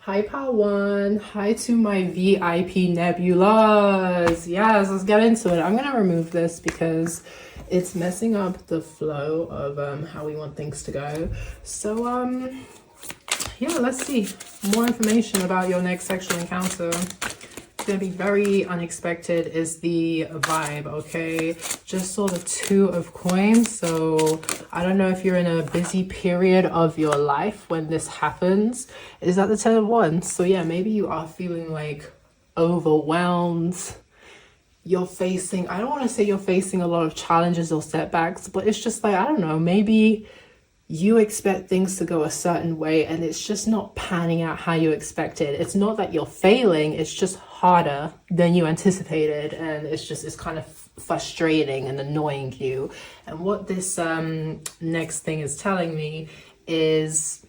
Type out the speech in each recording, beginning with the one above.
Hi, Part 1. Hi to my VIP nebulas. Yes, let's get into it. I'm going to remove this because it's messing up the flow of how we want things to go. So, yeah, let's see. More information about your next sexual encounter. It's going to be very unexpected is the vibe, okay? Just saw the 2 of coins, so I don't know if you're in a busy period of your life when this happens. Is that the 10 of wands? So yeah, maybe you are feeling like overwhelmed. You're facing, I don't want to say you're facing a lot of challenges or setbacks, but it's just like, I don't know, maybe you expect things to go a certain way and it's just not panning out how you expected. It's not that you're failing, it's just harder than you anticipated, and it's kind of frustrating and annoying you. And what this next thing is telling me is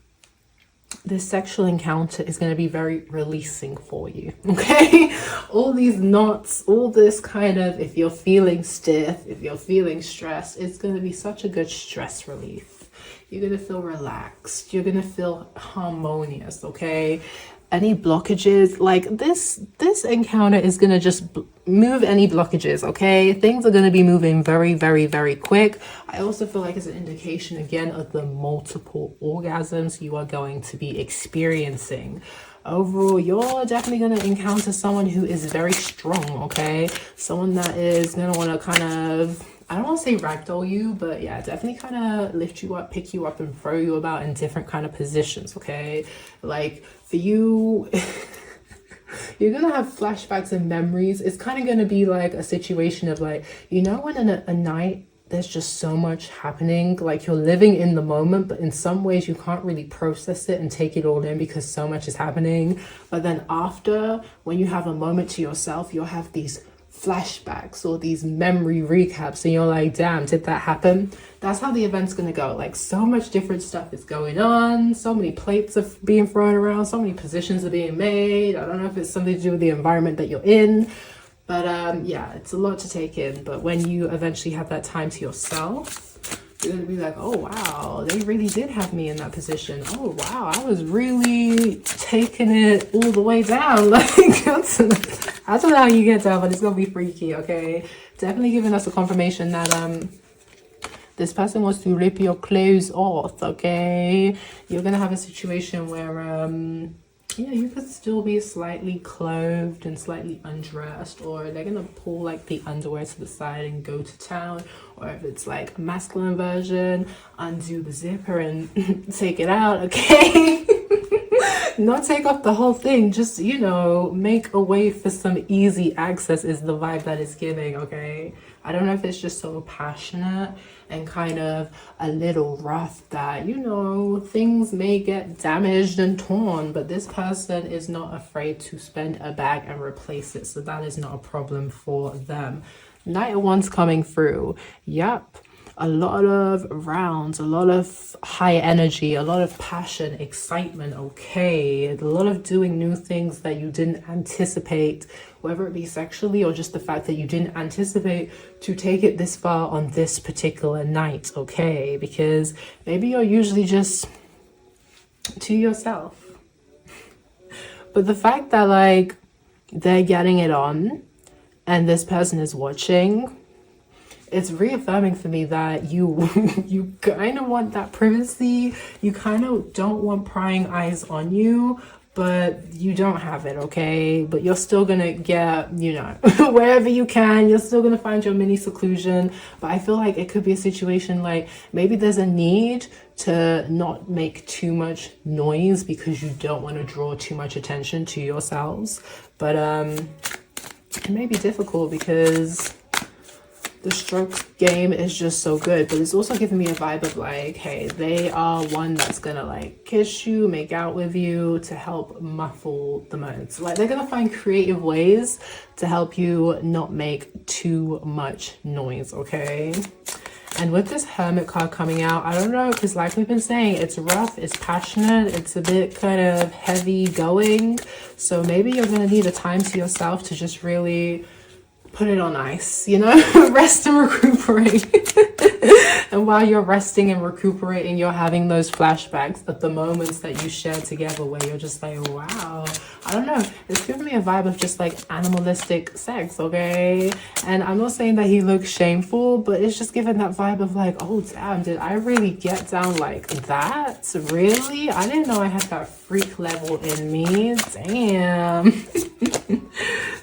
this sexual encounter is going to be very releasing for you, okay? All these knots, all this kind of, if you're feeling stiff, if you're feeling stressed, it's going to be such a good stress relief. You're going to feel relaxed. You're going to feel harmonious, okay? Any blockages, like this encounter is going to just move any blockages, okay? Things are going to be moving very, very, very quick. I also feel like it's an indication, again, of the multiple orgasms you are going to be experiencing. Overall, you're definitely going to encounter someone who is very strong, okay? Someone that is going to want to kind of, I don't want to say ragdoll you, but yeah, definitely kind of lift you up, pick you up, and throw you about in different kind of positions, okay? Like, for you, you're going to have flashbacks and memories. It's kind of going to be like a situation of like, you know, when a night, there's just so much happening, like you're living in the moment, but in some ways you can't really process it and take it all in because so much is happening. But then after, when you have a moment to yourself, you'll have these flashbacks or these memory recaps and you're like, damn, did that happen? That's how the event's gonna go. Like, so much different stuff is going on, so many plates are being thrown around, so many positions are being made. I don't know if it's something to do with the environment that you're in, but yeah, it's a lot to take in. But when you eventually have that time to yourself, you're gonna be like, oh wow, they really did have me in that position. Oh wow, I was really taking it all the way down. Like, I don't know how you get down, but it's gonna be freaky, okay? Definitely giving us a confirmation that this person wants to rip your clothes off, okay? You're gonna have a situation where yeah, you could still be slightly clothed and slightly undressed, or they're gonna pull like the underwear to the side and go to town, or if it's like a masculine version, undo the zipper and take it out, okay? Not take off the whole thing, just, you know, make a way for some easy access is the vibe that it's giving, okay? I don't know if it's just so passionate and kind of a little rough that, you know, things may get damaged and torn, but this person is not afraid to spend a bag and replace it, so that is not a problem for them. Knight of Wands coming through. Yep. A lot of rounds, a lot of high energy, a lot of passion, excitement, okay? A lot of doing new things that you didn't anticipate, whether it be sexually or just the fact that you didn't anticipate to take it this far on this particular night, okay? Because maybe you're usually just to yourself. But the fact that like they're getting it on and this person is watching, it's reaffirming for me that you you kind of want that privacy. You kind of don't want prying eyes on you, but you don't have it, okay? But you're still gonna get, you know, wherever you can, you're still gonna find your mini seclusion. But I feel like it could be a situation like maybe there's a need to not make too much noise because you don't want to draw too much attention to yourselves. But it may be difficult because the strokes game is just so good, but it's also giving me a vibe of like, hey, they are one that's gonna like kiss you, make out with you to help muffle the moans. Like, they're gonna find creative ways to help you not make too much noise, okay? And with this Hermit card coming out, I don't know, because like we've been saying, it's rough, it's passionate, it's a bit kind of heavy going. So maybe you're gonna need a time to yourself to just really put it on ice, you know, rest and recuperate. And and while you're resting and recuperating, you're having those flashbacks of the moments that you shared together where you're just like, wow, I don't know, it's giving me a vibe of just like animalistic sex, okay? And I'm not saying that he looks shameful, but it's just giving that vibe of like, oh damn, did I really get down like that? Really? I didn't know I had that freak level in me. Damn.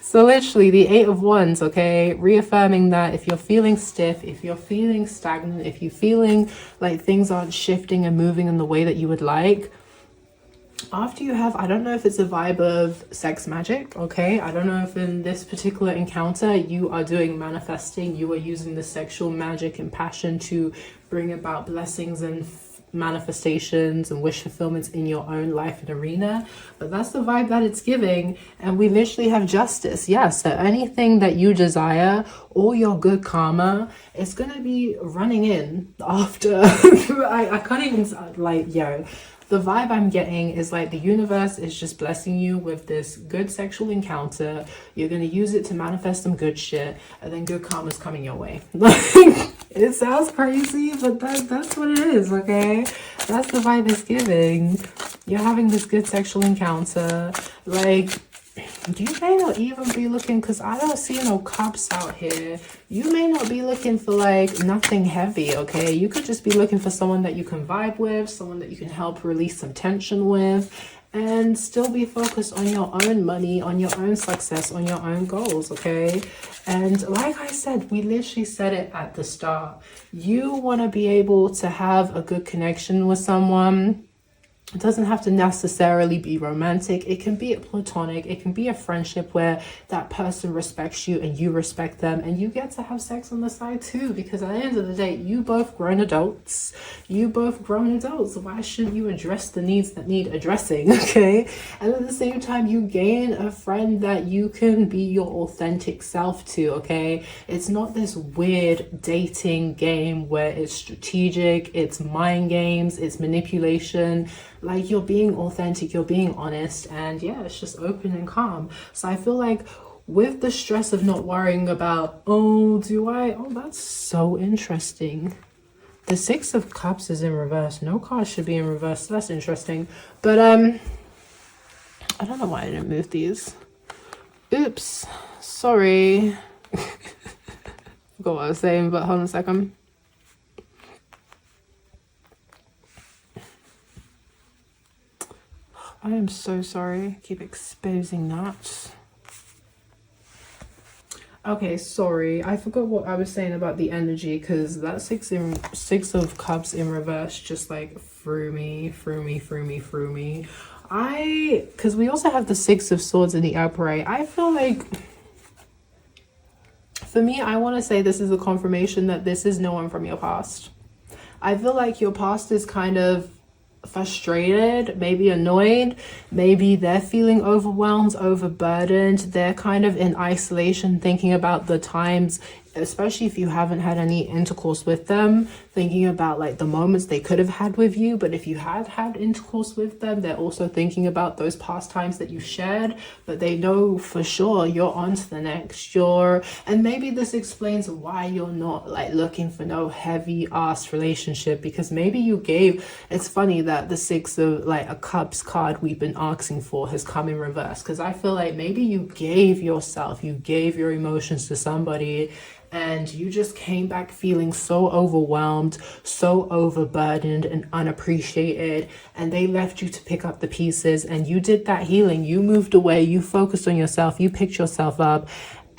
So literally the 8 of Wands, okay, reaffirming that if you're feeling stiff, if you're feeling stagnant, if you're feeling like things aren't shifting and moving in the way that you would like, after you have, I don't know if it's a vibe of sex magic, okay? I don't know if in this particular encounter you are doing manifesting, you are using the sexual magic and passion to bring about blessings and manifestations and wish fulfillments in your own life and arena, but that's the vibe that it's giving. And we literally have justice. Yes, so anything that you desire, all your good karma, it's gonna be running in after. I can't even, like, yo, the vibe I'm getting is like the universe is just blessing you with this good sexual encounter. You're going to use it to manifest some good shit, and then good karma's coming your way. Like, it sounds crazy, but that's what it is, okay? That's the vibe it's giving. You're having this good sexual encounter. Like, you may not even be looking, because I don't see no cups out here. You may not be looking for like nothing heavy, okay? You could just be looking for someone that you can vibe with, someone that you can help release some tension with, and still be focused on your own money, on your own success, on your own goals, okay? And like I said, we literally said it at the start. You want to be able to have a good connection with someone. It doesn't have to necessarily be romantic. It can be platonic. It can be a friendship where that person respects you and you respect them, and you get to have sex on the side too, because at the end of the day, you both grown adults. Why shouldn't you address the needs that need addressing, okay? And at the same time, you gain a friend that you can be your authentic self to, okay? It's not this weird dating game where it's strategic, it's mind games, it's manipulation. Like, you're being authentic, you're being honest, and yeah, it's just open and calm. So I feel like with the stress of not worrying about, oh, that's so interesting. The 6 of Cups is in reverse. No card should be in reverse. So that's interesting. But I don't know why I didn't move these. Oops. Sorry. Forgot what I was saying, but hold on a second. I am so sorry. Keep exposing that. Okay, sorry. I forgot what I was saying about the energy, because that 6 of Cups in reverse just like threw me. Because we also have the 6 of Swords in the upright. I feel like, for me, I want to say this is a confirmation that this is no one from your past. I feel like your past is kind of frustrated, maybe annoyed, maybe they're feeling overwhelmed, overburdened, they're kind of in isolation, thinking about the times, especially if you haven't had any intercourse with them, thinking about like the moments they could have had with you. But if you have had intercourse with them, they're also thinking about those past times that you shared, but they know for sure you're on to the next. And maybe this explains why you're not like looking for no heavy ass relationship, because maybe it's funny that the 6 of like a Cups card we've been asking for has come in reverse, because I feel like maybe you gave your emotions to somebody, and you just came back feeling so overwhelmed, so overburdened and unappreciated, and they left you to pick up the pieces, and you did that healing. You moved away, you focused on yourself, you picked yourself up,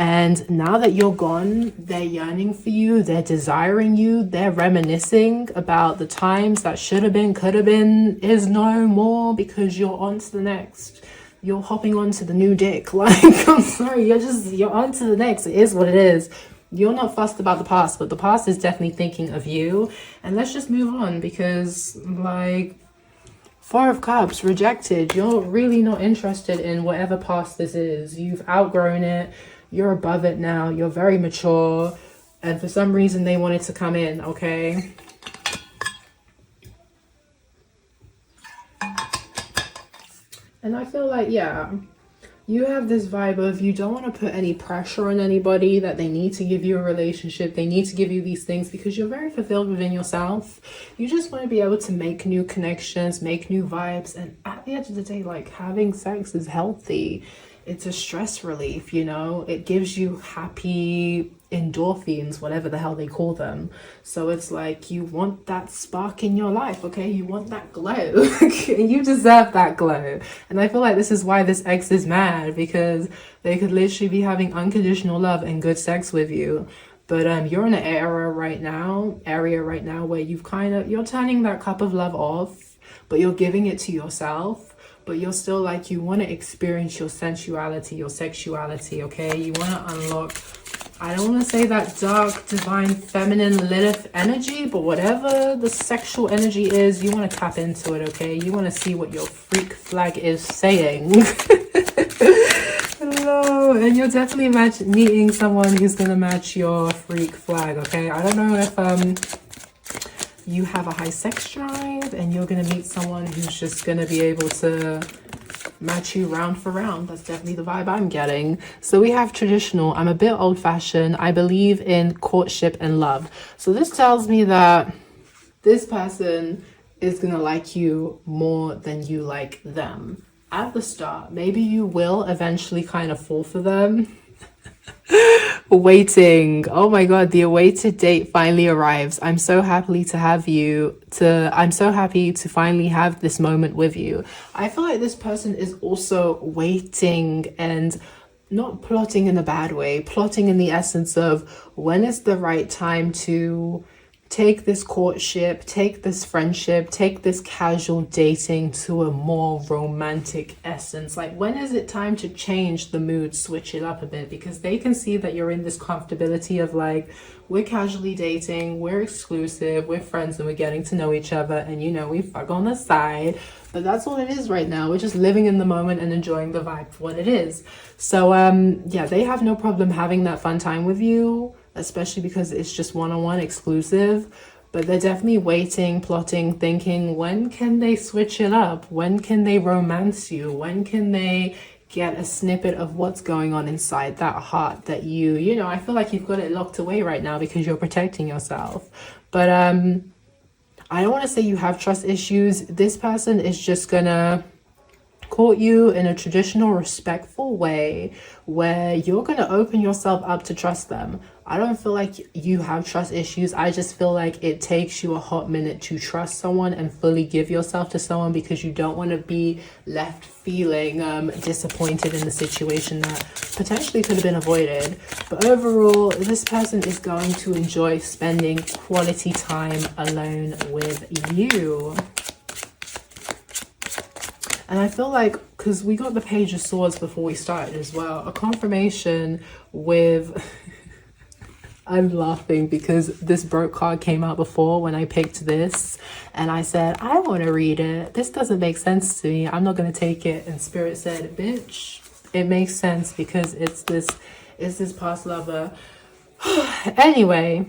and now that you're gone, they're yearning for you, they're desiring you, they're reminiscing about the times that should have been, could have been, is no more, because you're on to the next. You're hopping onto the new dick. Like, I'm sorry, you're on to the next. It is what it is. You're not fussed about the past, but the past is definitely thinking of you. And let's just move on, because like 4 of Cups, rejected. You're really not interested in whatever past this is. You've outgrown it. You're above it now. You're very mature. And for some reason they wanted to come in, okay? And I feel like, yeah, You have this vibe of you don't want to put any pressure on anybody that they need to give you a relationship, they need to give you these things, because you're very fulfilled within yourself. You just want to be able to make new connections, make new vibes, and at the end of the day, like, having sex is healthy. It's a stress relief, you know? It gives you happy endorphins, whatever the hell they call them. So it's like, you want that spark in your life, okay? You want that glow. And you deserve that glow. And I feel like this is why this ex is mad, because they could literally be having unconditional love and good sex with you. But you're in an area right now where you're turning that cup of love off, but you're giving it to yourself. But you're still like, you want to experience your sensuality, your sexuality, okay? You want to unlock, I don't want to say that dark, divine, feminine Lilith energy, but whatever the sexual energy is, you want to tap into it, okay? You want to see what your freak flag is saying. Hello, and you're definitely meeting someone who's going to match your freak flag, okay? I don't know if you have a high sex drive and you're going to meet someone who's just going to be able to match you round for round. That's definitely the vibe I'm getting. So we have traditional. I'm a bit old-fashioned. I believe in courtship and love. So this tells me that this person is going to like you more than you like them at the start. Maybe you will eventually kind of fall for them. Waiting. Oh my god, the awaited date finally arrives. I'm so happy to finally have this moment with you. I feel like this person is also waiting, and not plotting in a bad way, plotting in the essence of, when is the right time to take this courtship, take this friendship, take this casual dating to a more romantic essence? Like, when is it time to change the mood, switch it up a bit? Because they can see that you're in this comfortability of like, we're casually dating, we're exclusive, we're friends, and we're getting to know each other, and you know, we fuck on the side. But that's all it is right now. We're just living in the moment and enjoying the vibe for what it is. So yeah, they have no problem having that fun time with you, especially because it's just one-on-one exclusive. But they're definitely waiting, plotting, thinking, when can they switch it up? When can they romance you? When can they get a snippet of what's going on inside that heart that you know, I feel like you've got it locked away right now because you're protecting yourself. But I don't want to say you have trust issues. This person is just gonna court you in a traditional, respectful way where you're going to open yourself up to trust them. I don't feel like you have trust issues. I just feel like it takes you a hot minute to trust someone and fully give yourself to someone, because you don't want to be left feeling disappointed in the situation that potentially could have been avoided. But overall, this person is going to enjoy spending quality time alone with you. And I feel like, because we got the Page of Swords before we started as well, a confirmation with... I'm laughing because this broke card came out before when I picked this. And I said, I want to read it. This doesn't make sense to me. I'm not going to take it. And Spirit said, bitch, it makes sense because it's this past lover. Anyway,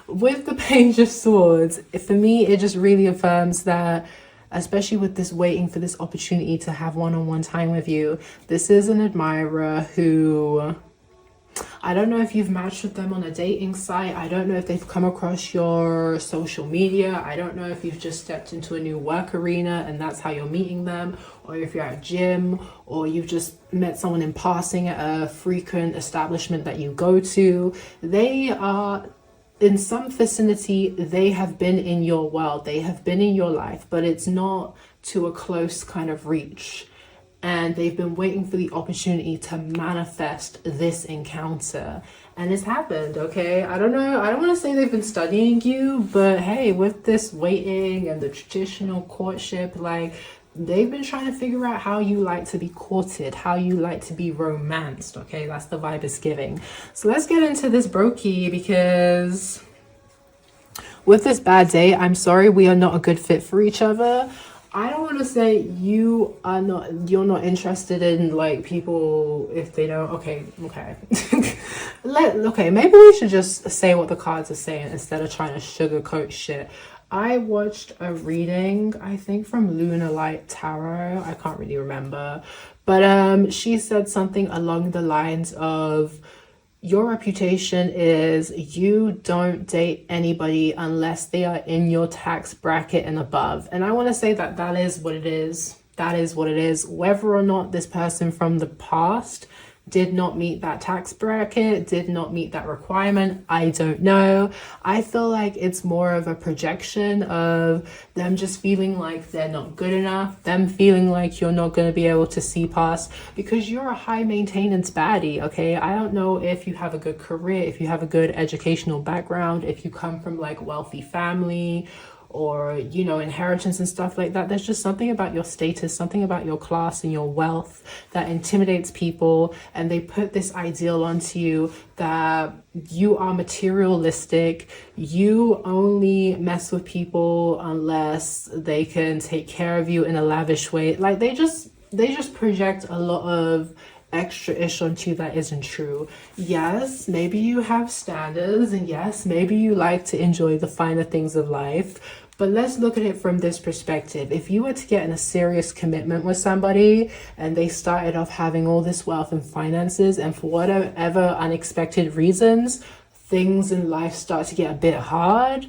with the Page of Swords, for me, it just really affirms that, especially with this waiting for this opportunity to have one-on-one time with you, this is an admirer who, I don't know if you've matched with them on a dating site. I don't know if they've come across your social media. I don't know if you've just stepped into a new work arena and that's how you're meeting them, or if you're at a gym, or you've just met someone in passing at a frequent establishment that you go to. They are, in some vicinity, they have been in your world, they have been in your life, but it's not to a close kind of reach. And they've been waiting for the opportunity to manifest this encounter. And it's happened, okay? I don't know, I don't want to say they've been studying you, but hey, with this waiting and the traditional courtship, like, they've been trying to figure out how you like to be courted, how you like to be romanced, okay? That's the vibe it's giving. So let's get into this brokey, because with this bad day, I'm sorry, we are not a good fit for each other. I don't want to say you're not interested in like people if they don't. Okay. Maybe we should just say what the cards are saying instead of trying to sugarcoat shit. I watched a reading, I think from Lunar Light Tarot. I can't really remember, But she said something along the lines of, your reputation is you don't date anybody unless they are in your tax bracket and above. And I want to say that that is what it is. That is what it is. Whether or not this person from the past did not meet that tax bracket, did not meet that requirement, I don't know. I feel like it's more of a projection of them just feeling like they're not good enough, them feeling like you're not going to be able to see past, because you're a high maintenance baddie, okay? I don't know if you have a good career, if you have a good educational background, if you come from like wealthy family, or, you know, inheritance and stuff like that. There's just something about your status, something about your class and your wealth that intimidates people, and they put this ideal onto you that you are materialistic, you only mess with people unless they can take care of you in a lavish way. Like they just project a lot of extra-ish onto you that isn't true. Yes, maybe you have standards, and yes, maybe you like to enjoy the finer things of life, but let's look at it from this perspective. If you were to get in a serious commitment with somebody and they started off having all this wealth and finances, and for whatever unexpected reasons things in life start to get a bit hard,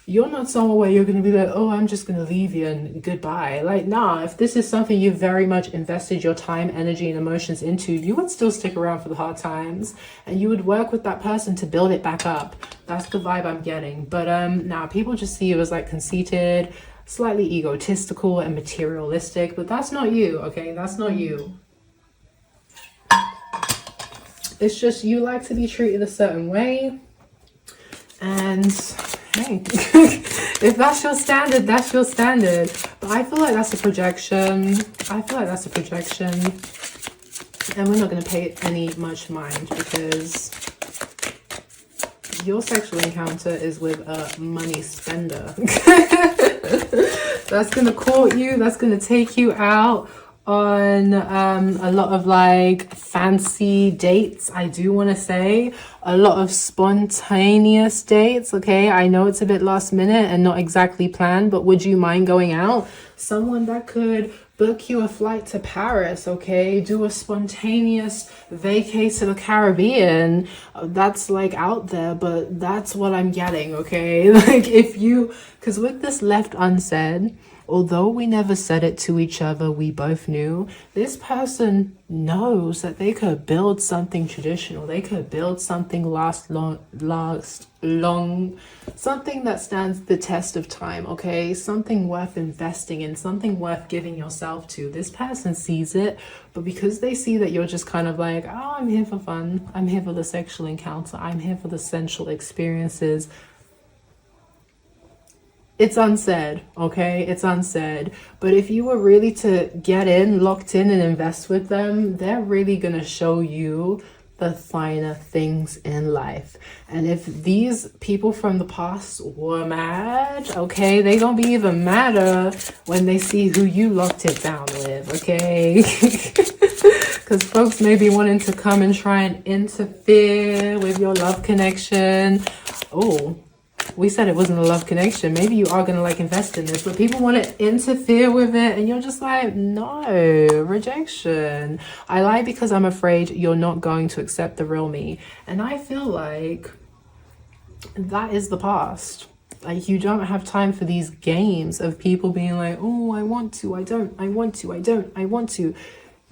you're not somewhere where you're going to be like, oh, I'm just going to leave you and goodbye. Like, nah, if this is something you very much invested your time, energy, and emotions into, you would still stick around for the hard times, and you would work with that person to build it back up. That's the vibe I'm getting. But nah, people just see you as like conceited, slightly egotistical, and materialistic, but that's not you, okay? That's not you. It's just you like to be treated a certain way, and hey, if that's your standard, that's your standard. But I feel like that's a projection. I feel like that's a projection. And we're not going to pay any much mind, because your sexual encounter is with a money spender. That's going to court you. That's going to take you out on a lot of like fancy dates. I do want to say a lot of spontaneous dates. Okay, I know it's a bit last minute and not exactly planned, but would you mind going out? Someone that could book you a flight to Paris, okay? Do a spontaneous vacay to the Caribbean. That's like out there, but that's what I'm getting, okay? Like if you, because with this left unsaid, although we never said it to each other, we both knew, this person knows that they could build something traditional. They could build something last long, something that stands the test of time, okay? Something worth investing in, something worth giving yourself to. This person sees it, but because they see that you're just kind of like, oh, I'm here for fun, I'm here for the sexual encounter, I'm here for the sensual experiences, it's unsaid, okay? It's unsaid. But if you were really to get in, locked in, and invest with them, they're really gonna show you the finer things in life. And if these people from the past were mad, okay, they gonna be even madder when they see who you locked it down with, okay? Because folks may be wanting to come and try and interfere with your love connection. Oh, we said it wasn't a love connection. Maybe you are gonna like invest in this, but people want to interfere with it, and you're just like, no, rejection. I lie because I'm afraid you're not going to accept the real me. And I feel like that is the past. Like, you don't have time for these games of people being like, oh, I want to, I don't, I want to, I don't, I want to.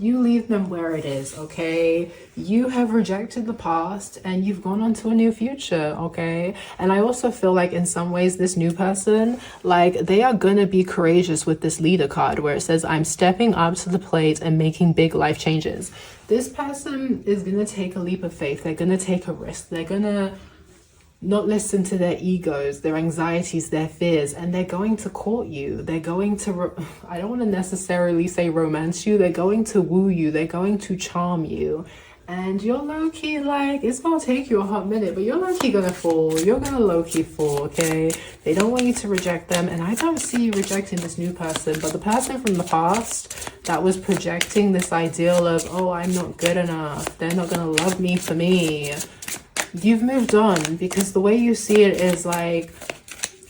You leave them where it is, okay? You have rejected the past and you've gone on to a new future, okay? And I also feel like in some ways this new person, like, they are gonna be courageous with this leader card where it says, I'm stepping up to the plate and making big life changes. This person is gonna take a leap of faith. They're gonna take a risk. They're gonna not listen to their egos, their anxieties, their fears, and they're going to court you. They're going to, I don't want to necessarily say romance you, they're going to woo you, they're going to charm you. And you're low-key, like, it's gonna take you a hot minute, but you're low-key gonna fall. You're gonna low-key fall, okay? They don't want you to reject them, and I don't see you rejecting this new person, but the person from the past that was projecting this ideal of, oh, I'm not good enough, they're not gonna love me for me, you've moved on, because the way you see it is like,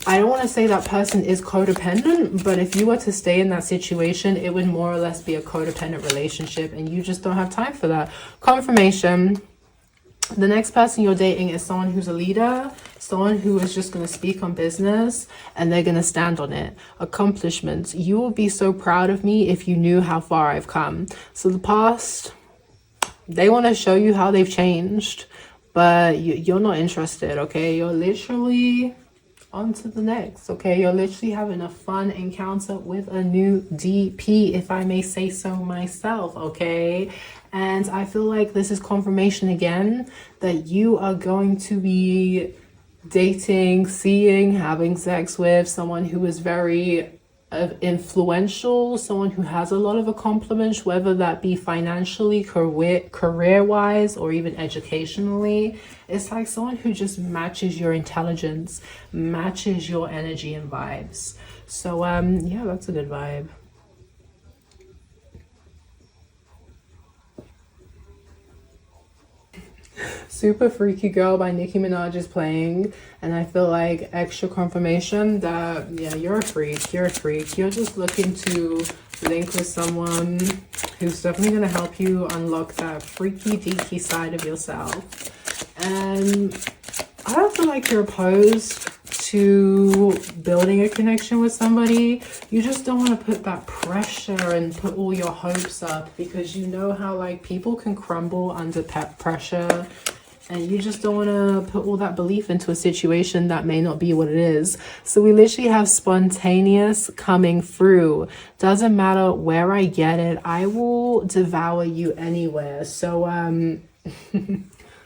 I don't want to say that person is codependent, but if you were to stay in that situation, it would more or less be a codependent relationship, and you just don't have time for that. Confirmation. The next person you're dating is someone who's a leader, someone who is just going to speak on business and they're going to stand on it. Accomplishments. You will be so proud of me if you knew how far I've come. So the past, they want to show you how they've changed, but you're not interested, okay? You're literally on to the next, okay? You're literally having a fun encounter with a new DP, if I may say so myself, okay? And I feel like this is confirmation again that you are going to be dating, seeing, having sex with someone who is very influential, someone who has a lot of accomplishments, whether that be financially, career-wise, or even educationally. It's like someone who just matches your intelligence, matches your energy and vibes. So yeah, that's a good vibe. Super Freaky Girl by Nicki Minaj is playing, and I feel like extra confirmation that, yeah, you're a freak. You're just looking to link with someone who's definitely going to help you unlock that freaky deaky side of yourself. And I don't feel like you're opposed to building a connection with somebody. You just don't want to put that pressure and put all your hopes up, because you know how like people can crumble under pressure, and you just don't want to put all that belief into a situation that may not be what it is. So we literally have spontaneous coming through. Doesn't matter where I get it, I will devour you anywhere. So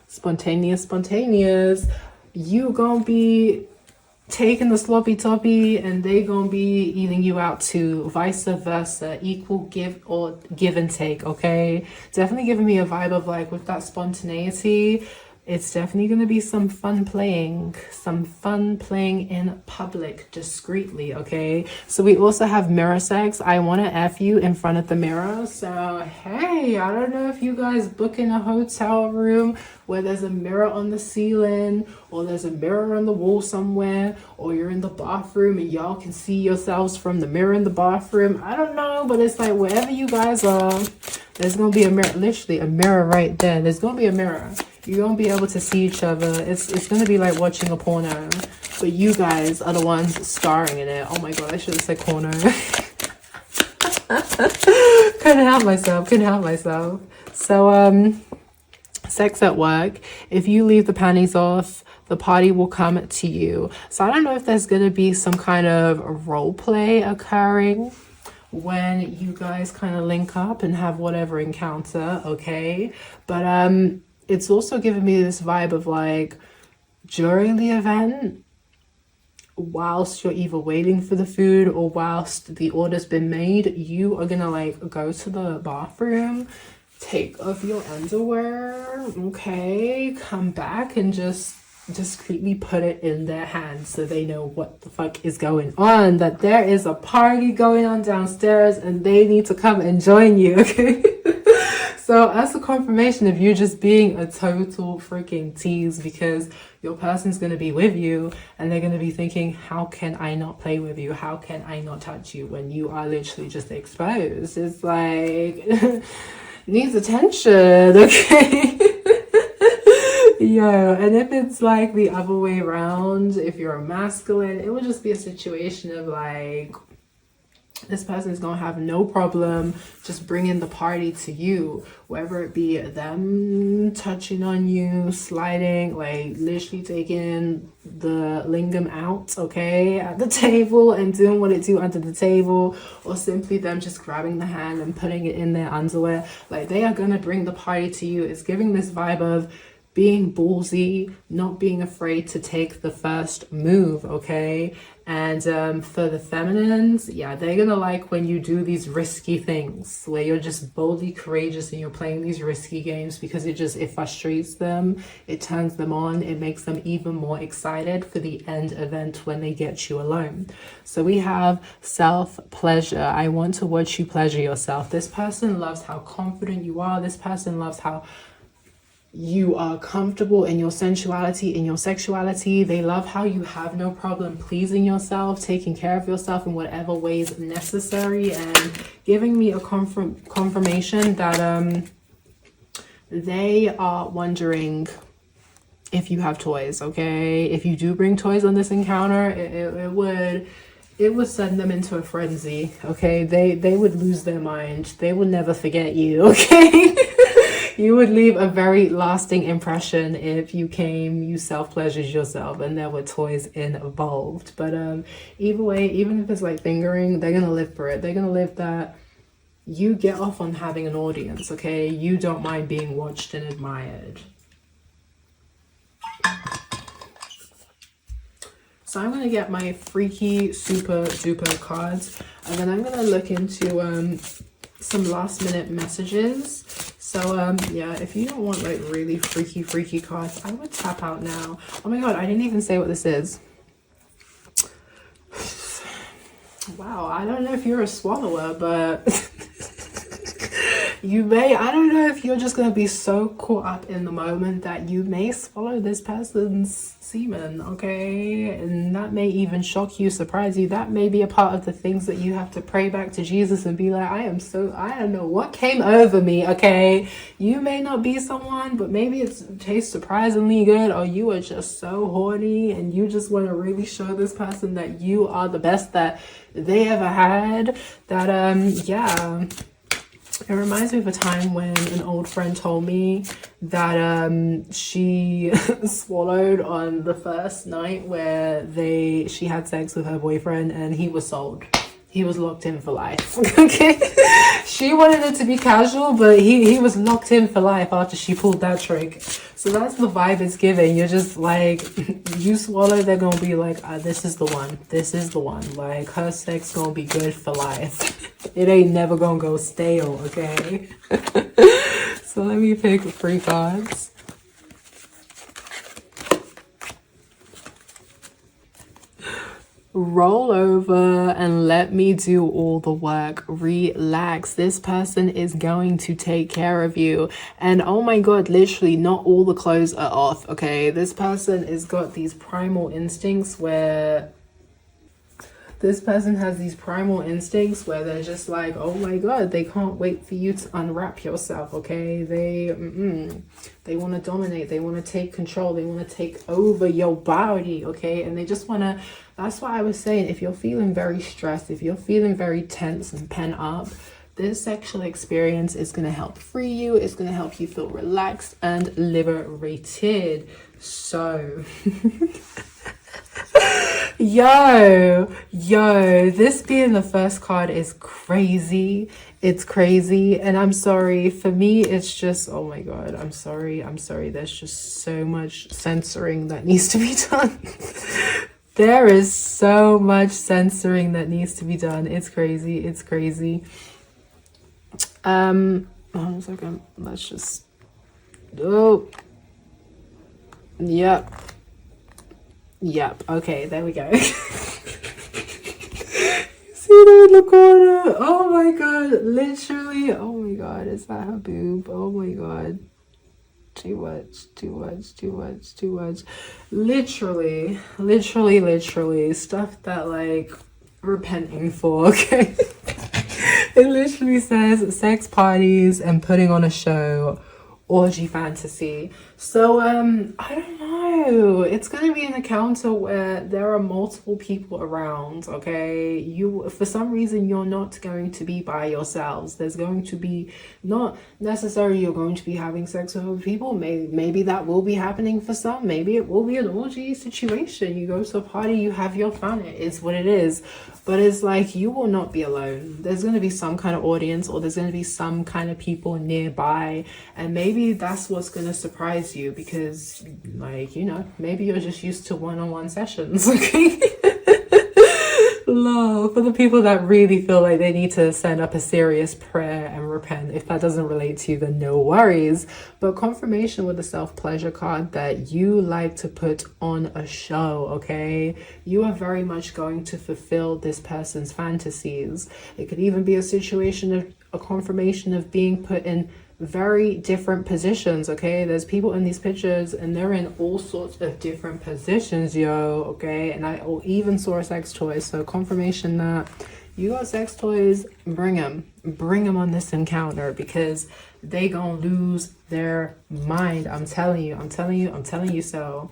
spontaneous. You gonna be taking the sloppy toppy and they gonna be eating you out too, vice versa, equal give and take, okay? Definitely giving me a vibe of like, with that spontaneity, it's definitely going to be some fun playing in public, discreetly, okay? So we also have mirror sex. I want to F you in front of the mirror. So, hey, I don't know if you guys book in a hotel room where there's a mirror on the ceiling, or there's a mirror on the wall somewhere, or you're in the bathroom and y'all can see yourselves from the mirror in the bathroom. I don't know, but it's like wherever you guys are, there's going to be a mirror, literally a mirror right there. There's going to be a mirror. You're going to be able to see each other. It's going to be like watching a porno, but you guys are the ones starring in it. Oh my god, I should have said porno. Couldn't help myself. So sex at work. If you leave the panties off, the party will come to you. So I don't know if there's going to be some kind of role play occurring when you guys kind of link up and have whatever encounter, okay? But it's also giving me this vibe of like, during the event, whilst you're either waiting for the food or whilst the order's been made, you are gonna like go to the bathroom, take off your underwear, okay, come back and just discreetly put it in their hands so they know what the fuck is going on, that there is a party going on downstairs and they need to come and join you, okay? So as a confirmation of you just being a total freaking tease, because your person's going to be with you and they're going to be thinking, how can I not play with you? How can I not touch you when you are literally just exposed? It's like, needs attention, okay? Yeah, and if it's like the other way around, if you're a masculine, it would just be a situation of like, this person is going to have no problem just bringing the party to you, whether it be them touching on you, sliding, like literally taking the lingam out, okay, at the table and doing what it do under the table, or simply them just grabbing the hand and putting it in their underwear. Like, they are going to bring the party to you. It's giving this vibe of being ballsy, not being afraid to take the first move, okay? And for the feminines, yeah, they're gonna like when you do these risky things where you're just boldly courageous and you're playing these risky games, because it frustrates them, it turns them on, it makes them even more excited for the end event when they get you alone. So we have self-pleasure. I want to watch you pleasure yourself. This person loves how confident you are. This person loves how You are comfortable in your sensuality, in your sexuality. They love how you have no problem pleasing yourself, taking care of yourself in whatever ways necessary, and giving me a confirmation that they are wondering if you have toys, okay? If you do bring toys on this encounter, it would send them into a frenzy, okay? They would lose their mind. They would never forget you, okay? You would leave a very lasting impression if you came, you self-pleasured yourself, and there were toys involved. But either way, even if it's like fingering, they're gonna live for it. They're gonna live that you get off on having an audience, okay? You don't mind being watched and admired. So I'm going to get my freaky super duper cards, and then I'm going to look into some last minute messages. So yeah, if you don't want like really freaky cards, I would tap out now. Oh my god, I didn't even say what this is. Wow, I don't know if you're a swallower, but you may, I don't know if you're just going to be so caught up in the moment that you may swallow this person's semen, okay? And that may even shock you, surprise you. That may be a part of the things that you have to pray back to Jesus and be like, I don't know what came over me, okay? You may not be someone, but maybe it tastes surprisingly good, or you are just so horny and you just want to really show this person that you are the best that they ever had. That, yeah. It reminds me of a time when an old friend told me that she swallowed on the first night where she had sex with her boyfriend, and he was sold. He was locked in for life. Okay, she wanted it to be casual, but he was locked in for life after she pulled that trick. So that's the vibe it's giving. You're just like, you swallow, they're gonna be like, this is the one. This is the one. Like, her sex gonna be good for life. It ain't never gonna go stale, okay? So let me pick 3 cards. Roll over and let me do all the work. Relax. This person is going to take care of you. And oh my god, literally not all the clothes are off, okay? This person has got these primal instincts where they're just like, oh my god, they can't wait for you to unwrap yourself, okay? They want to dominate, they want to take control, they want to take over your body, okay? And they just want to, that's why I was saying, if you're feeling very stressed, if you're feeling very tense and pent up, this sexual experience is going to help free you. It's going to help you feel relaxed and liberated. So yo, this being the first card is crazy. It's crazy. And I'm sorry, for me, it's just, oh my god, I'm sorry. There's just so much censoring that needs to be done. There is so much censoring that needs to be done. It's crazy. Hold on a second. Let's just, Yep. Okay, there we go. You see that in the corner? Oh my god. Literally. Oh my god. Is that her boob? Oh my god. Too much. Literally. Stuff that, like, repenting for, okay? It literally says sex parties and putting on a show, orgy fantasy. So I don't know, it's going to be an encounter where there are multiple people around, okay? You, for some reason, you're not going to be by yourselves. There's going to be, not necessarily you're going to be having sex with other people. Maybe that will be happening for some. Maybe it will be an orgy situation. You go to a party, you have your fun. It is what it is. But it's like, you will not be alone. There's going to be some kind of audience, or there's going to be some kind of people nearby. And maybe that's what's going to surprise you, because, like, you know, maybe you're just used to one-on-one sessions, okay? Love, for the people that really feel like they need to send up a serious prayer and repent. If that doesn't relate to you, then no worries. But confirmation with the self-pleasure card that you like to put on a show, okay? You are very much going to fulfill this person's fantasies. It could even be a situation a confirmation of being put in very different positions. Okay, there's people in these pictures and they're in all sorts of different positions, yo. Okay, and I even saw a sex toy, so confirmation that you got sex toys, bring them on this encounter, because they gonna lose their mind. I'm telling you so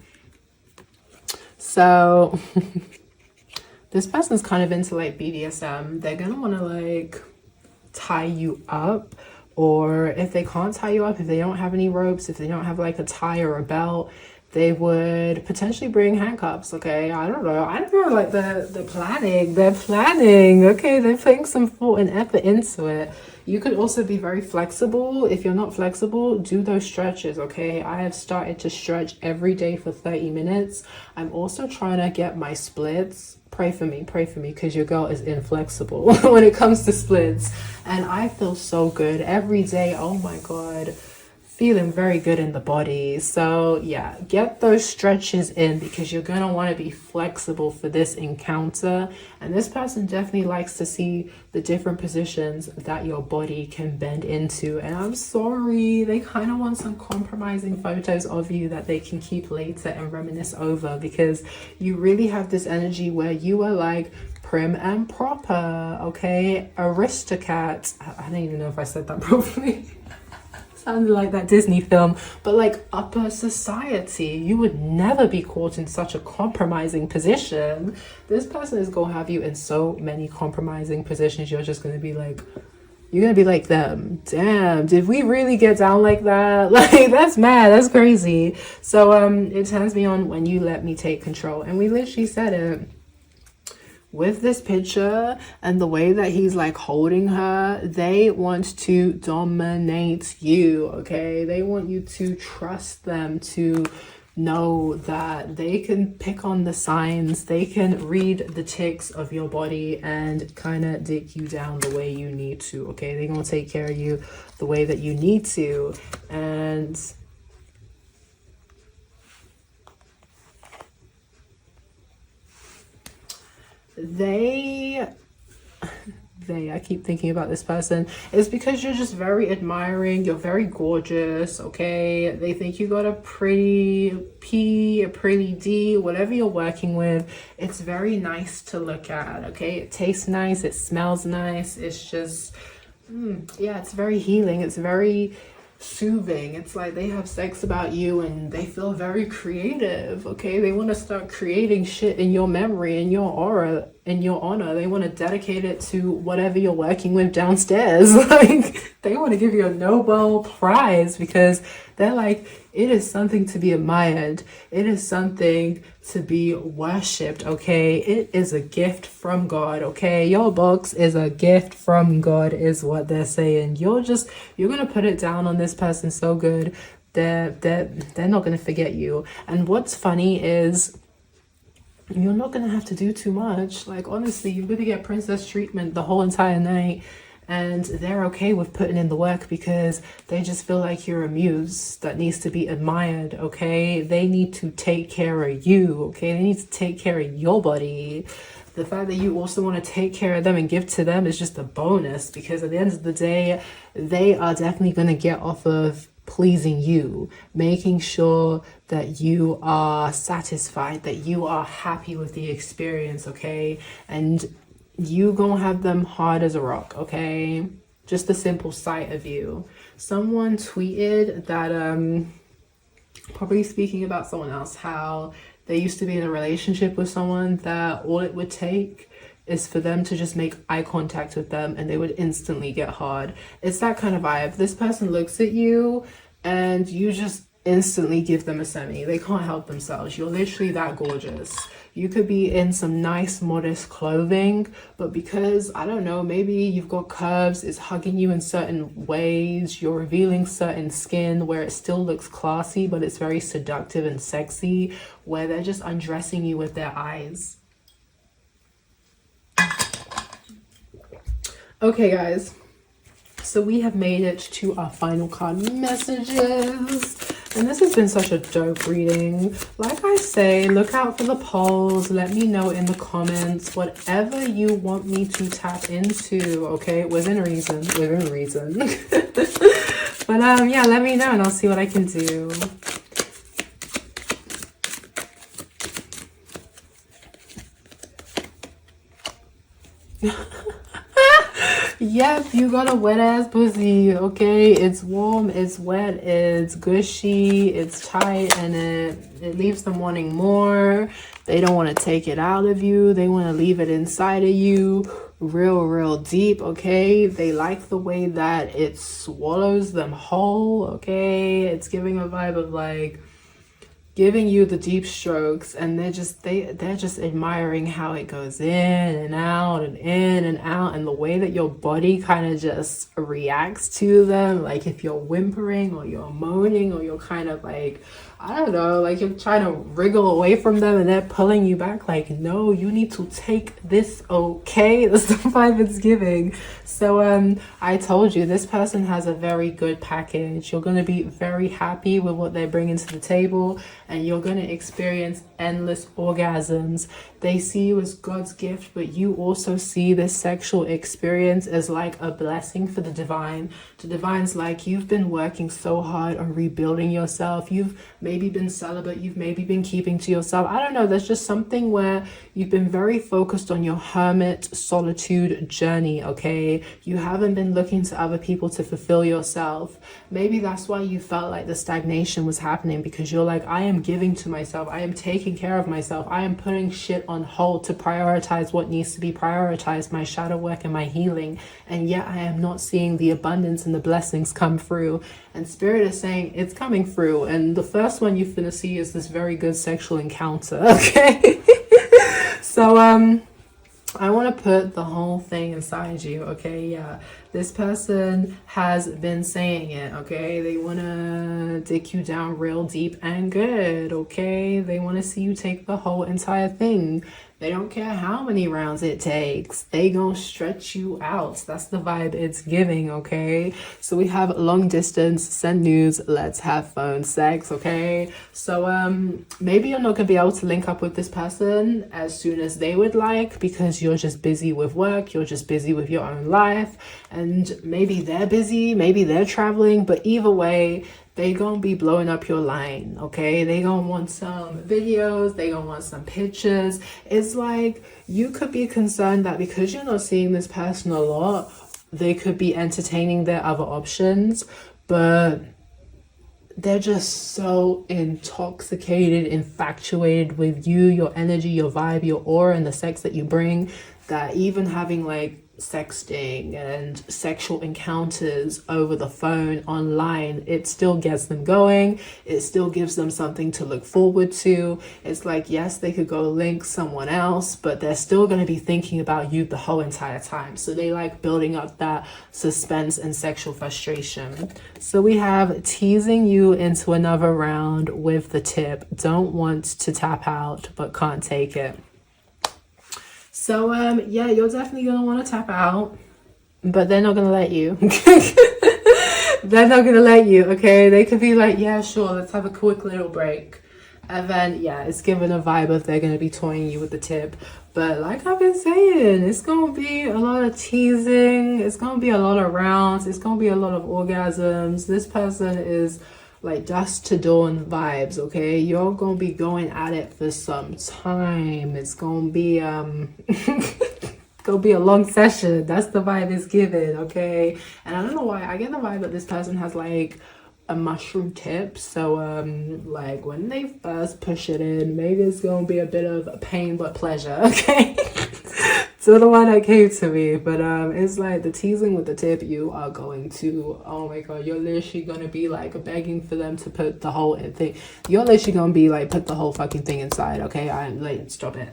this person's kind of into like BDSM. They're gonna want to like tie you up, or if they can't tie you up, if they don't have any ropes, if they don't have like a tie or a belt, they would potentially bring handcuffs. Okay, I don't know, like they're planning. Okay, they're putting some thought and effort into it. You could also be very flexible. If you're not flexible, do those stretches. Okay, I have started to stretch every day for 30 minutes. I'm also trying to get my splits. Pray for me, because your girl is inflexible when it comes to splits, and I feel so good every day. Oh my god, feeling very good in the body. So yeah, get those stretches in, because you're gonna want to be flexible for this encounter. And this person definitely likes to see the different positions that your body can bend into. And I'm sorry, they kind of want some compromising photos of you that they can keep later and reminisce over, because you really have this energy where you are like prim and proper. Okay, aristocrat. I don't even know if I said that properly. Sounded like that Disney film, but like upper society. You would never be caught in such a compromising position. This person is gonna have you in so many compromising positions. You're just gonna be like, you're gonna be like them. Damn, did we really get down like that? Like, that's mad, that's crazy. So it turns me on when you let me take control. And we literally said it. With this picture and the way that he's like holding her, they want to dominate you. Okay, they want you to trust them, to know that they can pick on the signs, they can read the ticks of your body and kind of dick you down the way you need to. Okay, they're gonna take care of you the way that you need to. And I keep thinking about this person, is because you're just very admiring, you're very gorgeous. Okay, they think you got a pretty P, a pretty D, whatever you're working with. It's very nice to look at. Okay, it tastes nice, it smells nice, it's just yeah, it's very healing, it's very soothing. It's like they have sex about you and they feel very creative. Okay, they want to start creating shit in your memory, in your aura, in your honor. They want to dedicate it to whatever you're working with downstairs. Like, they want to give you a Nobel Prize, because they're like, it is something to be admired, it is something to be worshipped. Okay, it is a gift from God. Okay, your box is a gift from God, is what they're saying. You're gonna put it down on this person so good, they're not gonna forget you. And what's funny is, you're not gonna have to do too much. Like, honestly, you're gonna get princess treatment the whole entire night, and they're okay with putting in the work, because they just feel like you're a muse that needs to be admired. Okay, they need to take care of you. Okay, they need to take care of your body. The fact that you also want to take care of them and give to them is just a bonus, because at the end of the day, they are definitely going to get off of pleasing you, making sure that you are satisfied, that you are happy with the experience. Okay, and you gonna have them hard as a rock. Okay, just the simple sight of you. Someone tweeted that probably speaking about someone else, how they used to be in a relationship with someone that all it would take is for them to just make eye contact with them and they would instantly get hard. It's that kind of vibe. This person looks at you and you just instantly give them a semi. They can't help themselves. You're literally that gorgeous. You could be in some nice modest clothing, but because, I don't know, maybe you've got curves, it's hugging you in certain ways, you're revealing certain skin where it still looks classy, but it's very seductive and sexy, where they're just undressing you with their eyes. Okay, guys. So we have made it to our final card messages. And this has been such a dope reading. Like I say, look out for the polls. Let me know in the comments whatever you want me to tap into, okay? Within reason, within reason. But yeah, let me know and I'll see what I can do. Yep, you got a wet ass pussy, okay? It's warm, it's wet, it's gushy, it's tight, and it leaves them wanting more. They don't want to take it out of you. They want to leave it inside of you real deep, okay? They like the way that it swallows them whole, okay? It's giving a vibe of like giving you the deep strokes, and they're just admiring how it goes in and out and in and out, and the way that your body kind of just reacts to them. Like if you're whimpering or you're moaning or you're kind of like, I don't know, like you're trying to wriggle away from them and they're pulling you back, like, no, you need to take this, okay? That's the vibe it's giving. So I told you, this person has a very good package. You're going to be very happy with what they're bringing to the table, and you're going to experience endless orgasms. They see you as God's gift, but you also see this sexual experience as like a blessing for the divine. The divine's like, you've been working so hard on rebuilding yourself. You've maybe been celibate. You've maybe been keeping to yourself. I don't know. There's just something where you've been very focused on your hermit solitude journey, okay? You haven't been looking to other people to fulfill yourself. Maybe that's why you felt like the stagnation was happening, because you're like, I am giving to myself. I am taking care of myself. I am putting shit on hold to prioritize what needs to be prioritized, my shadow work and my healing. And yet I am not seeing the abundance and the blessings come through. And Spirit is saying it's coming through. And the first one you're gonna see is this very good sexual encounter, okay? So I want to put the whole thing inside you, okay? Yeah, this person has been saying it, okay? They want to dig you down real deep and good, okay? They want to see you take the whole entire thing. They don't care how many rounds it takes. They gonna stretch you out. That's the vibe it's giving, okay? So we have long distance, send news, let's have phone sex, okay? So maybe you're not gonna be able to link up with this person as soon as they would like, because you're just busy with work, you're just busy with your own life, and maybe they're busy, maybe they're traveling, but either way, they gonna be blowing up your line, okay? They gonna want some videos, they gonna want some pictures. It's like you could be concerned that because you're not seeing this person a lot, they could be entertaining their other options, but they're just so intoxicated, infatuated with you, your energy, your vibe, your aura, and the sex that you bring, that even having like sexting and sexual encounters over the phone, online, it still gets them going. It still gives them something to look forward to. It's like, yes, they could go link someone else, but they're still going to be thinking about you the whole entire time. So they like building up that suspense and sexual frustration. So we have teasing you into another round with the tip. Don't want to tap out, but can't take it. So, yeah, you're definitely going to want to tap out, but they're not going to let you. They're not going to let you, okay? They could be like, yeah, sure, let's have a quick little break. And then, yeah, it's given a vibe of they're going to be toying you with the tip. But like I've been saying, it's going to be a lot of teasing. It's going to be a lot of rounds. It's going to be a lot of orgasms. This person is like dusk to dawn vibes, okay? You're gonna be going at it for some time. It's gonna be gonna be a long session. That's the vibe it's given, okay? And I don't know why I get the vibe that this person has like a mushroom tip. So like when they first push it in, maybe it's gonna be a bit of pain but pleasure, okay? So the one that came to me, but it's like the teasing with the tip, you are going to, oh my god, you're literally gonna be like begging for them to put the whole thing. You're literally gonna be like, put the whole fucking thing inside, okay? I'm like, stop it.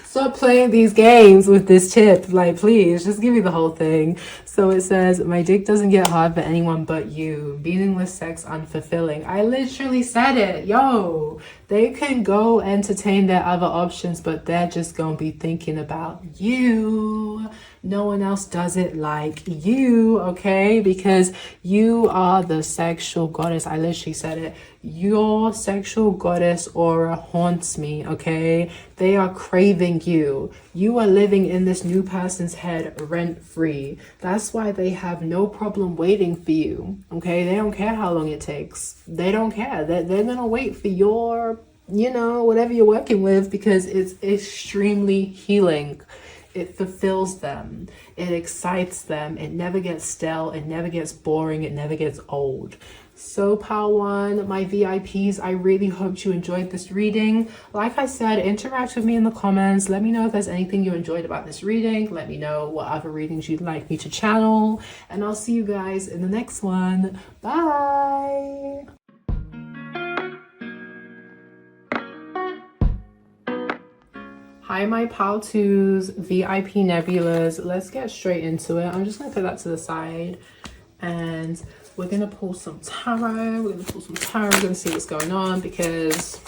Stop playing these games with this tip, like please, just give me the whole thing. So it says, my dick doesn't get hard for anyone but you. Meaningless sex unfulfilling. I literally said it, yo. They can go entertain their other options, but they're just gonna be thinking about you. No one else does it like you, okay? Because you are the sexual goddess. I literally said it. your sexual goddess aura haunts me, okay? They are craving you. You are living in this new person's head rent-free. That's why they have no problem waiting for you, okay? They don't care how long it takes. They don't care. They're gonna wait for your, you know, whatever you're working with, because it's extremely healing. It fulfills them. It excites them. It never gets stale. It never gets boring. It never gets old. So Pile 1, my VIPs, I really hope you enjoyed this reading. Like I said, interact with me in the comments. Let me know if there's anything you enjoyed about this reading. Let me know what other readings you'd like me to channel. And I'll see you guys in the next one. Bye! Hi, my Pile 2s, VIP nebulas. Let's get straight into it. I'm just going to put that to the side. And we're going to pull some tarot. We're going to see what's going on, because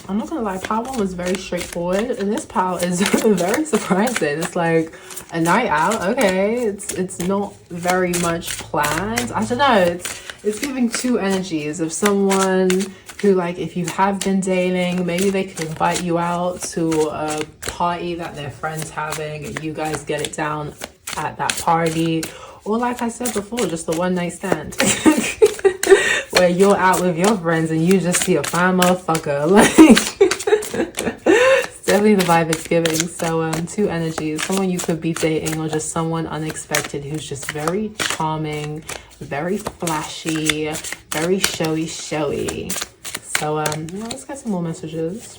I'm not going to lie, Pile 1 was very straightforward. And this pile is very surprising. It's like a night out. Okay. It's not very much planned. I don't know. It's giving two energies of someone who, like, if you have been dating, maybe they could invite you out to a party that their friend's having and you guys get it down at that party. Or like I said before, just a one-night stand where you're out with your friends and you just see a fine motherfucker. Like, it's definitely the vibe it's giving. So two energies, someone you could be dating, or just someone unexpected who's just very charming, very flashy, very showy. So let's get some more messages.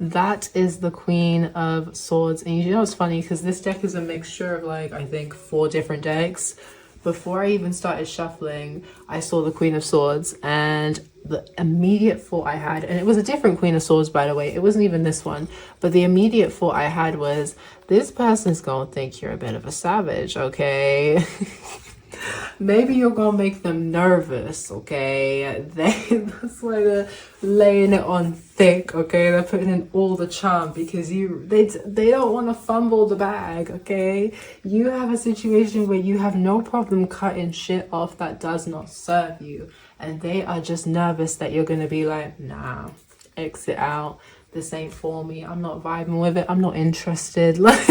That is the Queen of Swords. And you know it's funny, because this deck is a mixture of, like, I think 4 different decks. Before I even started shuffling, I saw the Queen of Swords, and the immediate thought I had, and it was a different Queen of Swords, by the way, it wasn't even this one, but the immediate thought I had was, this person's gonna think you're a bit of a savage, okay? Maybe you're gonna make them nervous, okay? That's why they're laying it on thick, okay? They're putting in all the charm, because they don't want to fumble the bag, okay? You have a situation where you have no problem cutting shit off that does not serve you, and they are just nervous that you're gonna be like, nah, exit out. This ain't for me. I'm not vibing with it. I'm not interested. Like,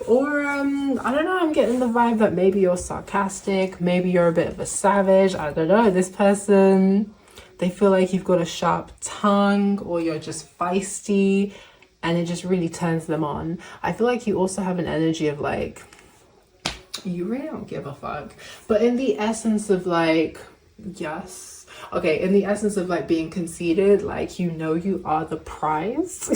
or I don't know, I'm getting the vibe that maybe you're sarcastic, maybe you're a bit of a savage. I don't know. This person, they feel like you've got a sharp tongue, or you're just feisty, and it just really turns them on. I feel like you also have an energy of, like, you really don't give a fuck, but in the essence of, like, yes, okay, in the essence of, like, being conceited, like, you know you are the prize.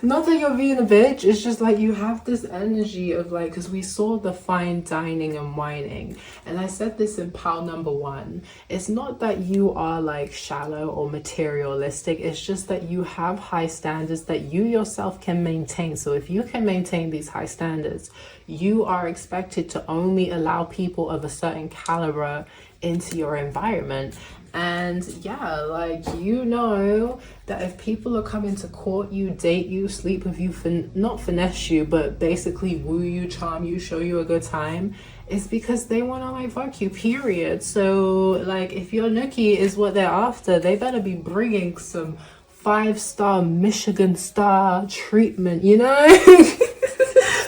Not that you're being a bitch, it's just like you have this energy of, like, because we saw the fine dining and whining, and I said this in pile number 1, it's not that you are, like, shallow or materialistic, it's just that you have high standards that you yourself can maintain. So if you can maintain these high standards, you are expected to only allow people of a certain caliber into your environment. And yeah, like, you know that if people are coming to court you, date you, sleep with you, not finesse you, but basically woo you, charm you, show you a good time, it's because they want to, like, fuck you, period. So, like, if your nookie is what they're after, they better be bringing some 5-star Michigan star treatment, you know?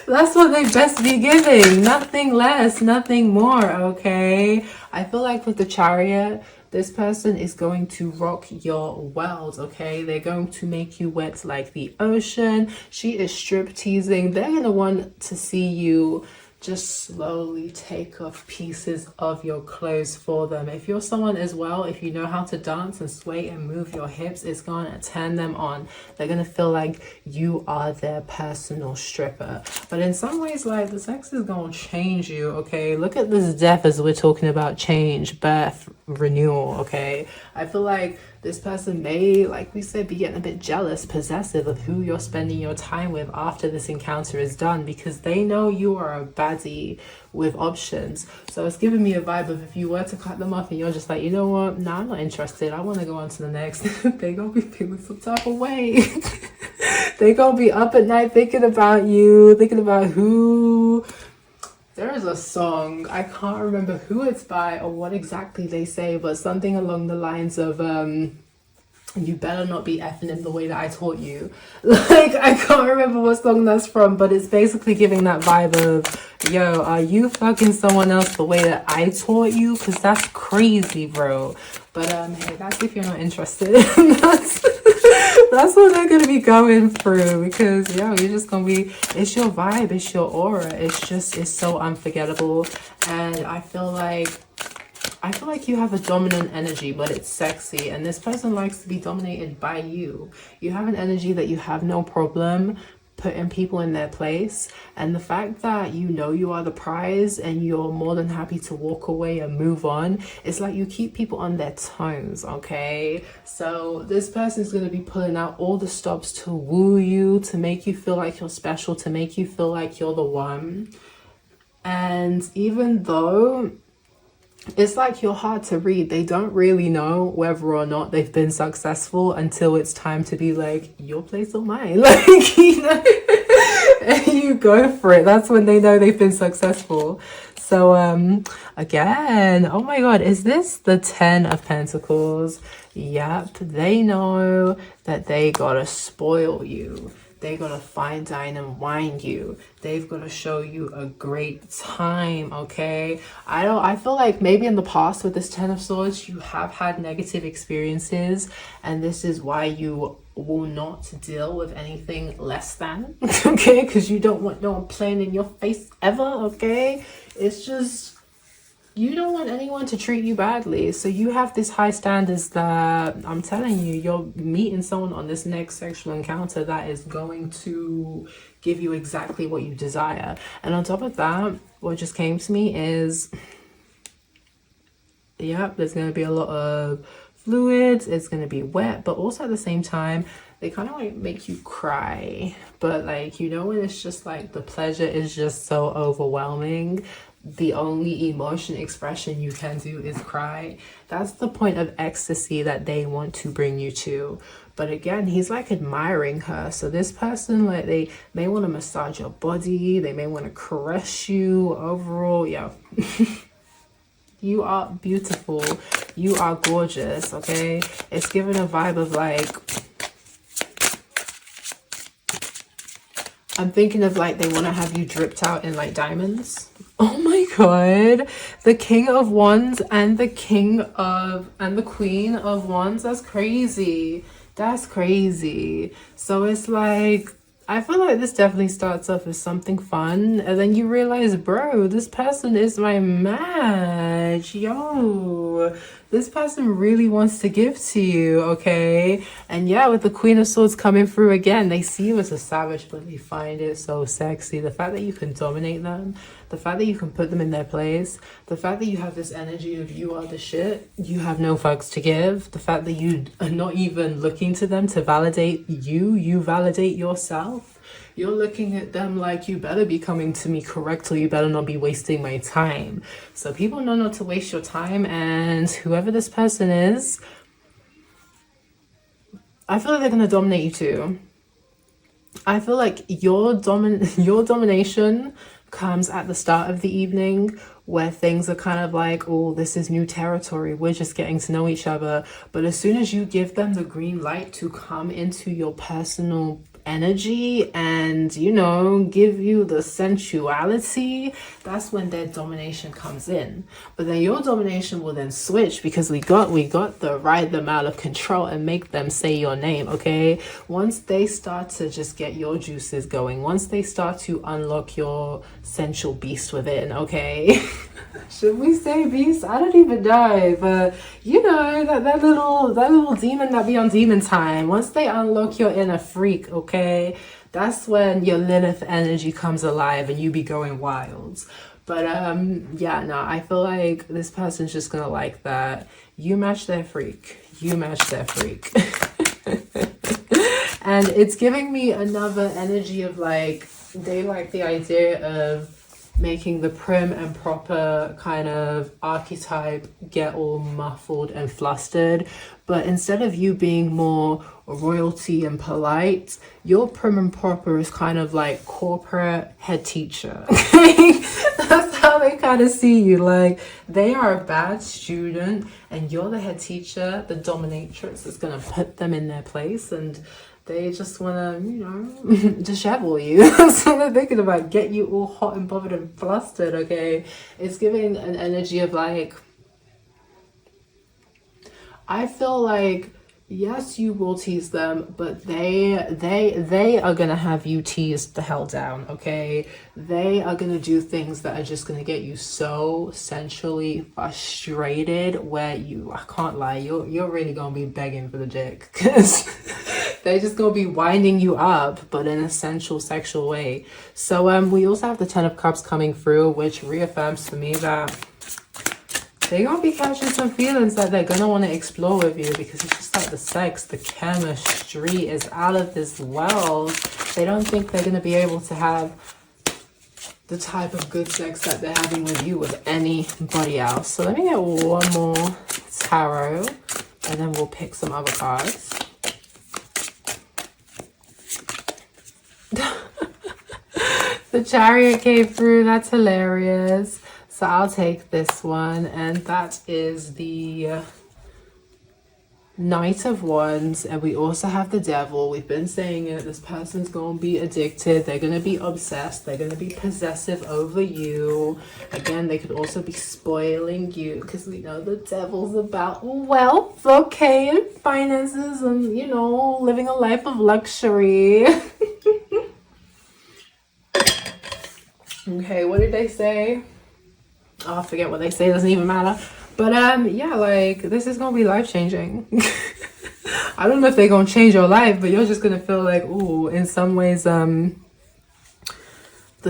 That's what they best be giving. Nothing less, nothing more, okay? I feel like with the Chariot, this person is going to rock your world, okay? They're going to make you wet like the ocean. She is strip teasing. They're going to want to see you just slowly take off pieces of your clothes for them. If you're someone as well, if you know how to dance and sway and move your hips, it's going to turn them on. They're going to feel like you are their personal stripper. But in some ways, like, the sex is going to change you, okay? Look at this death as we're talking about change, birth, renewal, okay? I feel like this person may, like we said, be getting a bit jealous, possessive of who you're spending your time with after this encounter is done, because they know you are a baddie with options. So it's giving me a vibe of, if you were to cut them off and you're just like, you know what, nah, I'm not interested, I want to go on to the next, they gonna be feeling some type of way. They gonna be up at night thinking about you, thinking about who There is a song, I can't remember who it's by or what exactly they say, but something along the lines of you better not be effing in the way that I taught you. Like, I can't remember what song that's from, but it's basically giving that vibe of, yo, are you fucking someone else the way that I taught you? Because that's crazy, bro. But hey, that's if you're not interested. That's what they're gonna be going through, because yo, you're just gonna be, it's your vibe, it's your aura, it's so unforgettable. And I feel like you have a dominant energy, but it's sexy, and this person likes to be dominated by you. You have an energy that you have no problem putting people in their place, and the fact that you know you are the prize and you're more than happy to walk away and move on, it's like you keep people on their toes, okay? So this person's going to be pulling out all the stops to woo you, to make you feel like you're special, to make you feel like you're the one. And even though it's like you're hard to read, they don't really know whether or not they've been successful until it's time to be like, your place or mine, like, you know. And you go for it. That's when they know they've been successful. So again, oh my god, is this the 10 of Pentacles? Yep, they know that they gotta spoil you. They gotta fine dine and wine you. They've got to show you a great time, okay? I feel like maybe in the past with this 10 of Swords, you have had negative experiences, and this is why you will not deal with anything less than, okay? Because you don't want no one playing in your face ever, okay? It's just, you don't want anyone to treat you badly. So you have this high standards that I'm telling you, you're meeting someone on this next sexual encounter that is going to give you exactly what you desire. And on top of that, what just came to me is, yeah, there's going to be a lot of fluids. It's going to be wet, but also at the same time, they kind of like make you cry. But like, you know, when it's just like the pleasure is just so overwhelming, the only emotion expression you can do is cry. That's the point of ecstasy that they want to bring you to. But again, he's like admiring her. So this person, like, they may want to massage your body, they may want to caress you. Overall, yeah. You are beautiful, you are gorgeous, okay? It's given a vibe of like, I'm thinking of like they want to have you dripped out in like diamonds. Oh my god, the King of Wands and the Queen of Wands. That's crazy. That's crazy. So it's like, I feel like this definitely starts off as something fun, and then you realize, bro, this person is my match. Yo, this person really wants to give to you, okay? And yeah, with the Queen of Swords coming through again, they see you as a savage, but they find it so sexy. The fact that you can dominate them, the fact that you can put them in their place, the fact that you have this energy of you are the shit, you have no fucks to give, the fact that you are not even looking to them to validate you, you validate yourself. You're looking at them like, you better be coming to me correctly, you better not be wasting my time. So people know not to waste your time, and whoever this person is, I feel like they're going to dominate you too. I feel like your domination comes at the start of the evening, where things are kind of like, oh, this is new territory, we're just getting to know each other. But as soon as you give them the green light to come into your personal energy and, you know, give you the sensuality, that's when their domination comes in. But then your domination will then switch, because we got the ride them out of control and make them say your name, okay? Once they start to just get your juices going, once they start to unlock your sensual beast within, okay? Should we say beast? I don't even know, but you know, that little demon that be on demon time, once they unlock your inner freak, okay, that's when your Lilith energy comes alive and you be going wild. But yeah, no, I feel like this person's just gonna like that. You match their freak, you match their freak. And it's giving me another energy of like, they like the idea of making the prim and proper kind of archetype get all muffled and flustered. But instead of you being more royalty and polite, your prim and proper is kind of like corporate head teacher. That's how they kind of see you. Like, they are a bad student and you're the head teacher, the dominatrix that's going to put them in their place, and they just want to, you know, dishevel you. So they're thinking about get you all hot and bothered and flustered, okay? It's giving an energy of like, I feel like, yes, you will tease them, but they are gonna have you teased the hell down, okay? They are gonna do things that are just gonna get you so sensually frustrated where you, I can't lie, you're really gonna be begging for the dick, because they're just gonna be winding you up, but in a sensual, sexual way. So we also have the Ten of Cups coming through, which reaffirms for me that they're gonna be catching some feelings that they're gonna want to explore with you, because it's just like the sex, the chemistry is out of this world. They don't think they're gonna be able to have the type of good sex that they're having with you with anybody else. So let me get one more tarot and then we'll pick some other cards. The Chariot came through. That's hilarious. So I'll take this one, and that is the Knight of Wands, and we also have the Devil. We've been saying it. This person's going to be addicted. They're going to be obsessed. They're going to be possessive over you. Again, they could also be spoiling you, because we know the Devil's about wealth, okay, and finances, and, you know, living a life of luxury. Okay, what did they say? Oh, I forget what they say. It doesn't even matter. But yeah, like, this is gonna be life-changing. I don't know if they're gonna change your life, but you're just gonna feel like, ooh, in some ways, the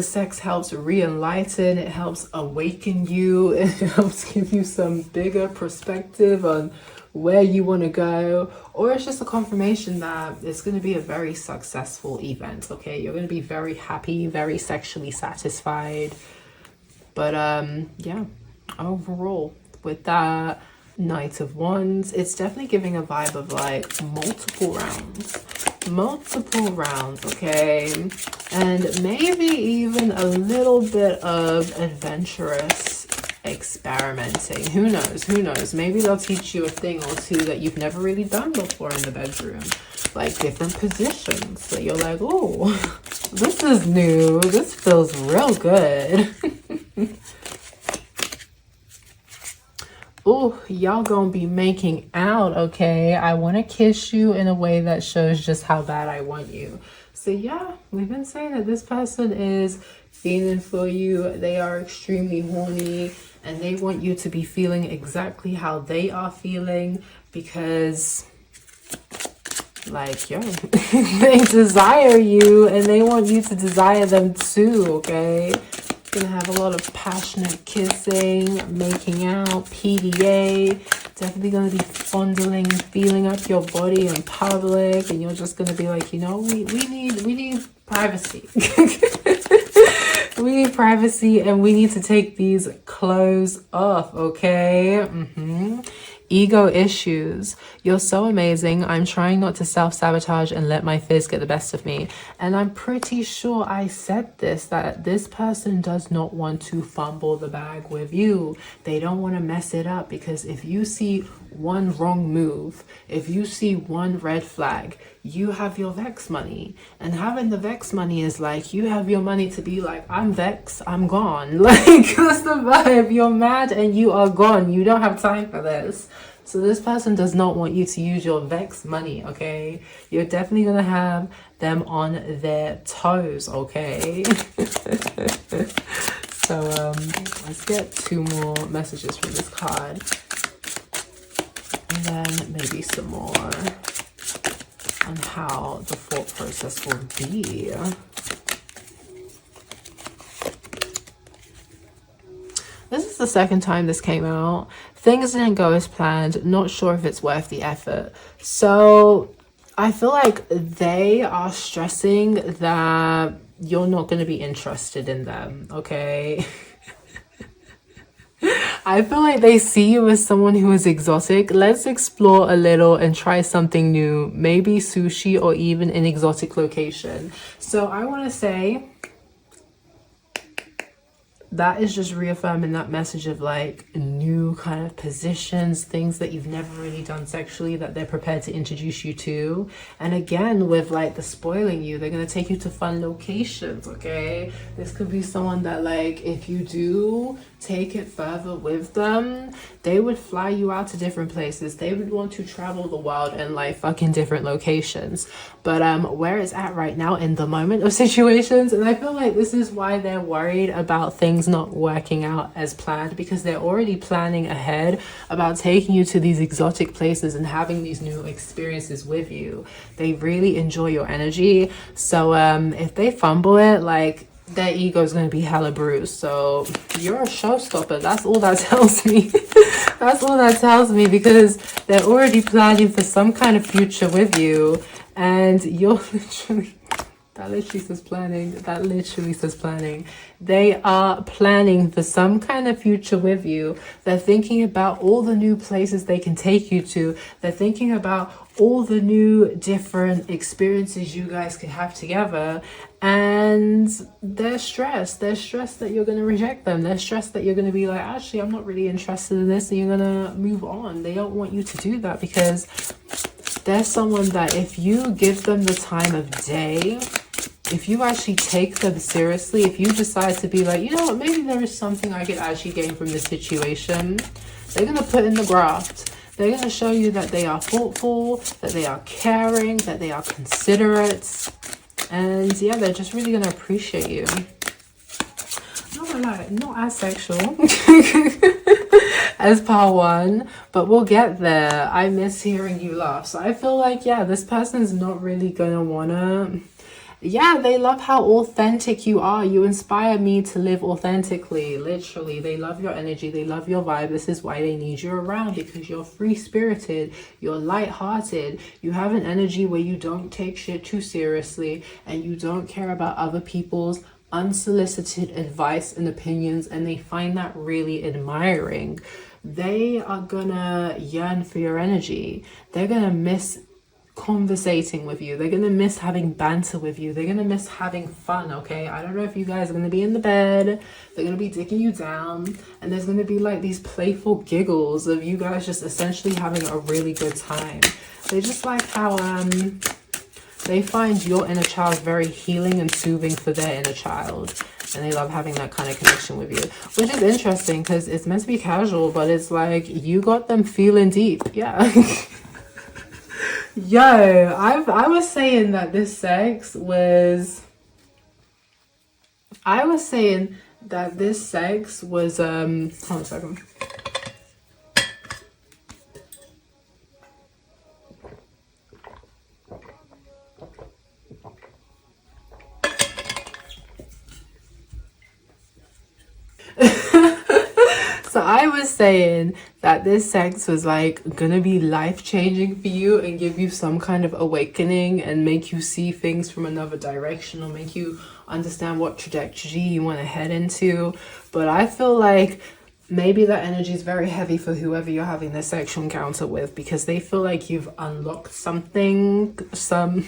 sex helps re-enlighten, it helps awaken you, it helps give you some bigger perspective on where you want to go, or it's just a confirmation that it's going to be a very successful event, okay? You're going to be very happy, very sexually satisfied. But yeah, overall, with that Knight of Wands, it's definitely giving a vibe of like multiple rounds, okay? And maybe even a little bit of adventurous experimenting. Who knows? Maybe they'll teach you a thing or two that you've never really done before in the bedroom, like different positions, so you're like, oh, this is new, this feels real good. Oh, y'all gonna be making out, okay? I want to kiss you in a way that shows just how bad I want you. So yeah, we've been saying that this person is feeling for you. They are extremely horny, and they want you to be feeling exactly how they are feeling, because, like, yo, they desire you and they want you to desire them too, okay? Gonna have a lot of passionate kissing, making out, PDA. Definitely gonna be fondling, feeling up your body in public, and you're just gonna be like, you know, we need privacy. We need privacy, and we need to take these clothes off, okay? Ego issues. You're so amazing. I'm trying not to self-sabotage and let my fears get the best of me. And I'm pretty sure I said this, that this person does not want to fumble the bag with you. They don't want to mess it up, because if you see one wrong move, if you see one red flag, you have your vex money. And having the vex money is like, you have your money to be like, I'm vexed, I'm gone. Like, that's the vibe. You're mad and you are gone. You don't have time for this. So this person does not want you to use your vex money, okay? You're definitely gonna have them on their toes, okay? So let's get 2 more messages from this card, and then maybe some more on how the thought process will be. This is the second time this came out. Things didn't go as planned. Not sure if it's worth the effort. So I feel like they are stressing that you're not going to be interested in them, okay? I feel like they see you as someone who is exotic. Let's explore a little and try something new. Maybe sushi or even an exotic location. So I want to say that is just reaffirming that message of like new kind of positions, things that you've never really done sexually that they're prepared to introduce you to. And again, with like the spoiling you, they're going to take you to fun locations, okay? This could be someone that like, if you do take it further with them, they would fly you out to different places. They would want to travel the world and like fucking different locations. But where it's at right now in the moment of situations, and I feel like this is why they're worried about things not working out as planned, because they're already planning ahead about taking you to these exotic places and having these new experiences with you. They really enjoy your energy. So if they fumble it, like, their ego is going to be hella bruised. So you're a showstopper. That's all that tells me. That's all that tells me, because they're already planning for some kind of future with you, and you're literally, that literally says planning. That literally says planning. They are planning for some kind of future with you. They're thinking about all the new places they can take you to. They're thinking about all the new different experiences you guys could have together. And they're stressed. They're stressed that you're going to reject them. They're stressed that you're going to be like, actually, I'm not really interested in this, and you're going to move on. They don't want you to do that, because they're someone that if you give them the time of day, if you actually take them seriously, if you decide to be like, you know what, maybe there is something I could actually gain from this situation, they're going to put in the graft. They're going to show you that they are thoughtful, that they are caring, that they are considerate. And yeah, they're just really going to appreciate you. Not gonna lie, not as sexual as part one, but we'll get there. I miss hearing you laugh. So I feel like, yeah, this person's not really going to want to... Yeah, they love how authentic you are. You inspire me to live authentically, literally. They love your energy. They love your vibe. This is why they need you around, because you're free-spirited. You're light-hearted. You have an energy where you don't take shit too seriously, and you don't care about other people's unsolicited advice and opinions, and they find that really admiring. They are gonna yearn for your energy. They're gonna miss conversating with you. They're gonna miss having banter with you. They're gonna miss having fun, okay? I don't know if you guys are gonna be in the bed, they're gonna be digging you down, and there's gonna be like these playful giggles of you guys just essentially having a really good time. They just like how they find your inner child very healing and soothing for their inner child, and they love having that kind of connection with you, which is interesting because it's meant to be casual, but it's like you got them feeling deep. Yeah. Yo, I was saying that this sex was... I was saying that this sex was, hold on a second. So I was saying that this sex was like gonna be life-changing for you and give you some kind of awakening and make you see things from another direction, or make you understand what trajectory you want to head into. But I feel like maybe that energy is very heavy for whoever you're having this sexual encounter with, because they feel like you've unlocked something, some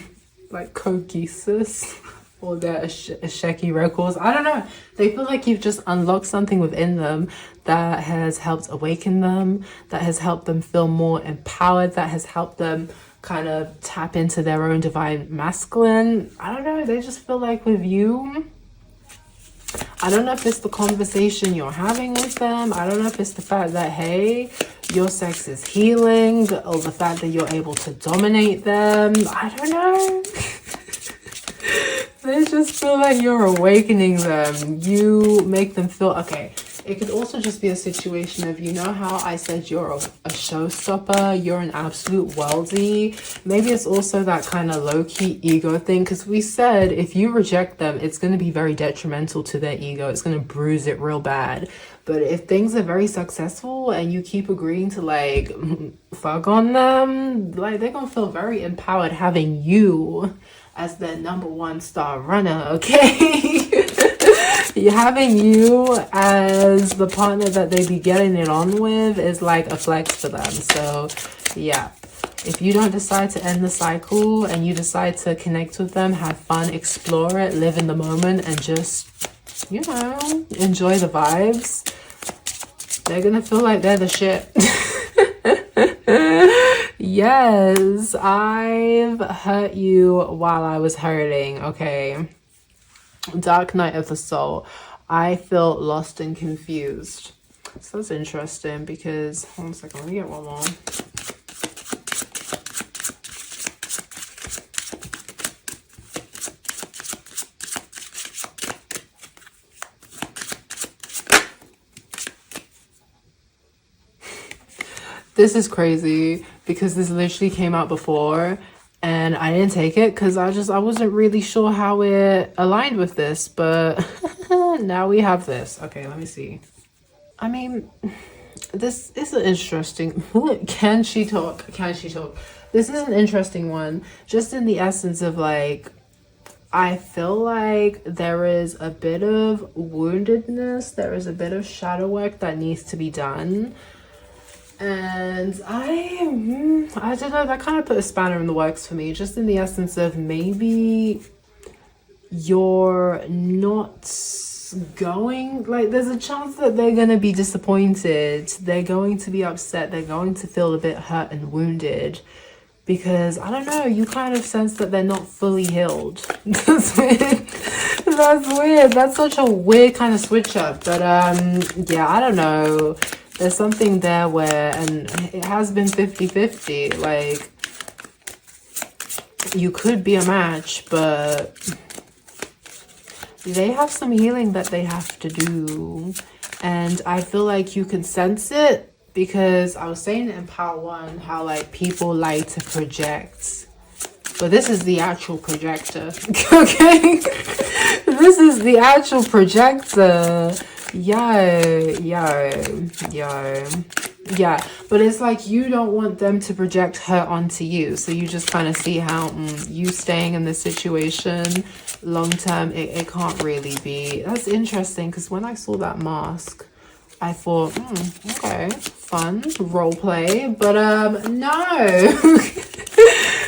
like cogesis, or their Asheki records. I don't know. They feel like you've just unlocked something within them that has helped awaken them, that has helped them feel more empowered, that has helped them kind of tap into their own divine masculine. I don't know. They just feel like with you, I don't know if it's the conversation you're having with them. I don't know if it's the fact that, hey, your sex is healing, or the fact that you're able to dominate them. I don't know. They just feel like you're awakening them. You make them feel, okay, it could also just be a situation of, you know how I said you're a showstopper, you're an absolute worldie. Maybe it's also that kind of low-key ego thing, because we said if you reject them, it's going to be very detrimental to their ego. It's going to bruise it real bad. But if things are very successful and you keep agreeing to like fuck on them, like they're gonna feel very empowered having you as their #1 star runner, okay? Having you as the partner that they be getting it on with is like a flex for them. So yeah, if you don't decide to end the cycle and you decide to connect with them, have fun, explore it, live in the moment, and just, you know, enjoy the vibes, they're gonna feel like they're the shit. Yes, I've hurt you while I was hurting, okay? Dark night of the soul. I feel lost and confused. So that's interesting because, one second, let me get one more. This is crazy because this literally came out before and I didn't take it because I wasn't really sure how it aligned with this, but now we have this. Okay, let me see. I mean, this is an interesting, can she talk? This is an interesting one, just in the essence of like, I feel like there is a bit of woundedness, there is a bit of shadow work that needs to be done. And I don't know, that kind of put a spanner in the works for me, just in the essence of maybe you're not going, like there's a chance that they're going to be disappointed, they're going to be upset, they're going to feel a bit hurt and wounded, because I don't know, you kind of sense that they're not fully healed. That's weird. That's weird. That's such a weird kind of switch up. But yeah, I don't know. There's something there where, and it has been 50-50, like you could be a match, but they have some healing that they have to do. And I feel like you can sense it, because I was saying in part 1 how like people like to project, but this is the actual projector. Okay, this is the actual projector. Yeah, but it's like you don't want them to project her onto you, so you just kind of see how you staying in this situation long term, it can't really be. That's interesting, because when I saw that mask, I thought, okay, fun role play, but no.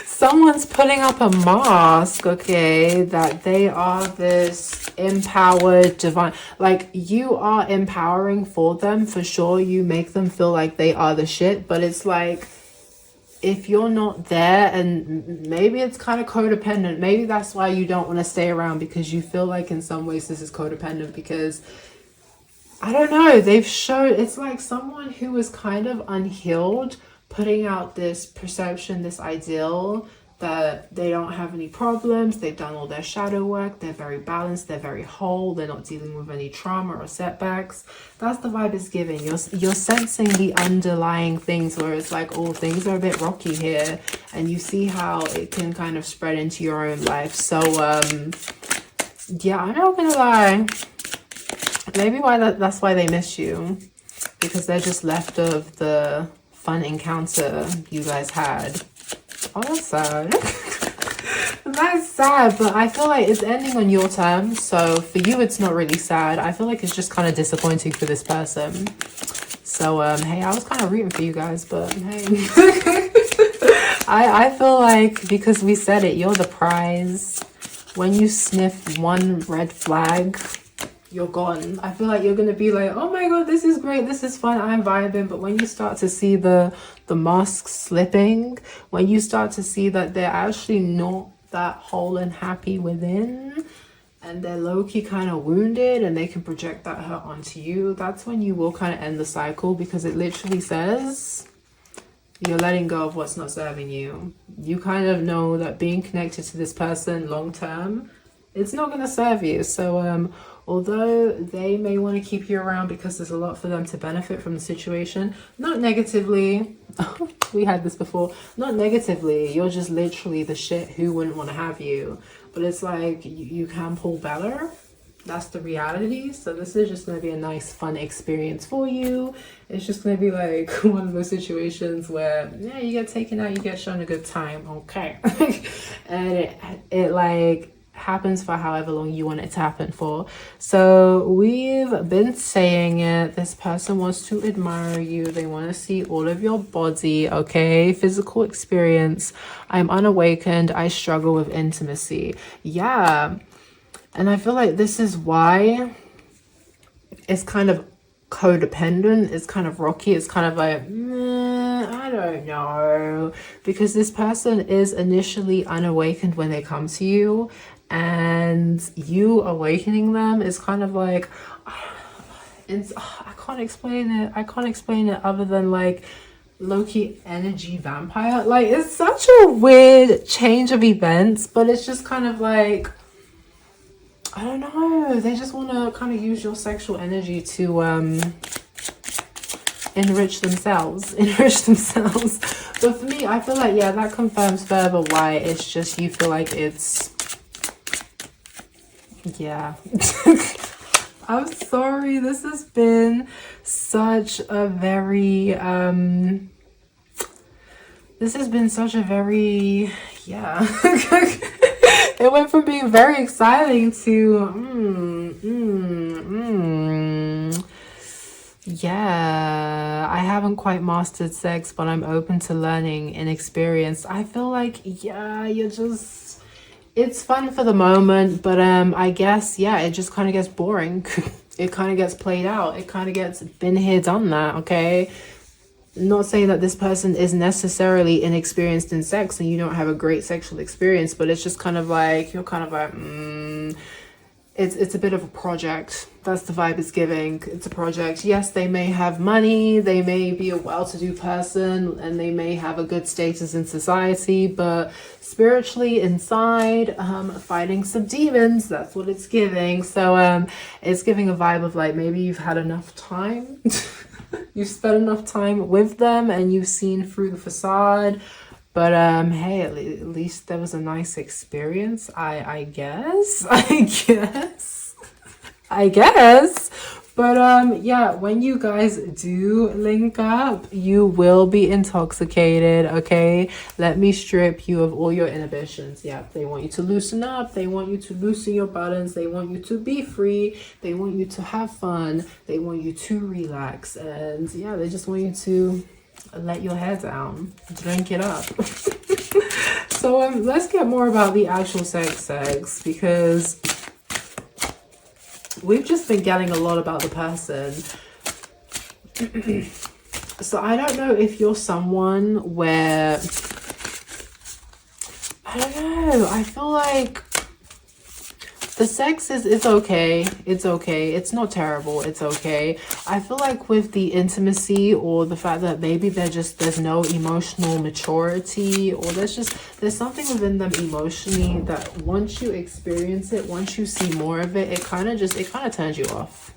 Someone's putting up a mask, okay, that they are this empowered divine, like you are empowering for them for sure. You make them feel like they are the shit, but it's like, if you're not there, and maybe it's kind of codependent, maybe that's why you don't want to stay around, because you feel like in some ways this is codependent, because I don't know, they've showed, it's like someone who is kind of unhealed putting out this perception, this ideal that they don't have any problems, they've done all their shadow work, they're very balanced, they're very whole, they're not dealing with any trauma or setbacks. That's the vibe it's giving. You're sensing the underlying things where it's like, oh, things are a bit rocky here, and you see how it can kind of spread into your own life. So yeah, I'm not gonna lie, maybe that's why they miss you, because they're just left of the fun encounter you guys had. Oh, that's sad. That's sad, but I feel like it's ending on your terms, so for you it's not really sad. I feel like it's just kind of disappointing for this person. So hey, I was kind of rooting for you guys, but hey. I feel like, because we said it, you're the prize. When you sniff one red flag, you're gone. I feel like you're gonna be like, oh my god, this is great, this is fun, I'm vibing. But when you start to see the masks slipping, when you start to see that they're actually not that whole and happy within, and they're low-key kind of wounded, and they can project that hurt onto you, that's when you will kind of end the cycle, because it literally says you're letting go of what's not serving you. You kind of know that being connected to this person long term it's not going to serve you. So although they may want to keep you around because there's a lot for them to benefit from the situation, not negatively. We had this before. Not negatively, you're just literally the shit who wouldn't want to have you. But it's like you can pull better. That's the reality. So this is just going to be a nice fun experience for you. It's just going to be like one of those situations where, yeah, you get taken out, you get shown a good time, okay. And it like happens for however long you want it to happen for. So we've been saying it, this person wants to admire you, they want to see all of your body, okay. Physical experience. I'm unawakened, I struggle with intimacy. Yeah. And I feel like this is why it's kind of codependent. It's kind of rocky. It's kind of like, I don't know. Because this person is initially unawakened when they come to you. And you awakening them is kind of like, I can't explain it. I can't explain it other than like low-key energy vampire. Like, it's such a weird change of events. But it's just kind of like, I don't know, they just want to kind of use your sexual energy to enrich themselves. But for me, I feel like, yeah, that confirms further why it's just you feel like it's, yeah. I'm sorry, this has been such a very yeah. It went from being very exciting to yeah, I haven't quite mastered sex, but I'm open to learning and experience. I feel like, yeah, it's fun for the moment, but I guess, yeah, it just kind of gets boring. It kind of gets played out. It kind of gets been here, done that, okay? Not saying that this person is necessarily inexperienced in sex and you don't have a great sexual experience, but it's just kind of like, you're kind of like, it's a bit of a project. That's the vibe it's giving. It's a project. Yes, they may have money, they may be a well-to-do person, and they may have a good status in society, but spiritually inside, fighting some demons, that's what it's giving. So it's giving a vibe of like, maybe you've had enough time. You've spent enough time with them and you've seen through the facade. But hey, at least there was a nice experience. I guess. But yeah, when you guys do link up, you will be intoxicated, okay? Let me strip you of all your inhibitions. Yeah, they want you to loosen up. They want you to loosen your buttons. They want you to be free. They want you to have fun. They want you to relax. And yeah, they just want you to let your hair down, drink it up. So let's get more about the actual sex, because we've just been getting a lot about the person. So I don't know if you're someone where, I don't know, I feel like the sex is okay. It's okay. It's not terrible. It's okay. I feel like with the intimacy, or the fact that maybe there's no emotional maturity, or there's something within them emotionally that once you experience it, once you see more of it, it kind of turns you off.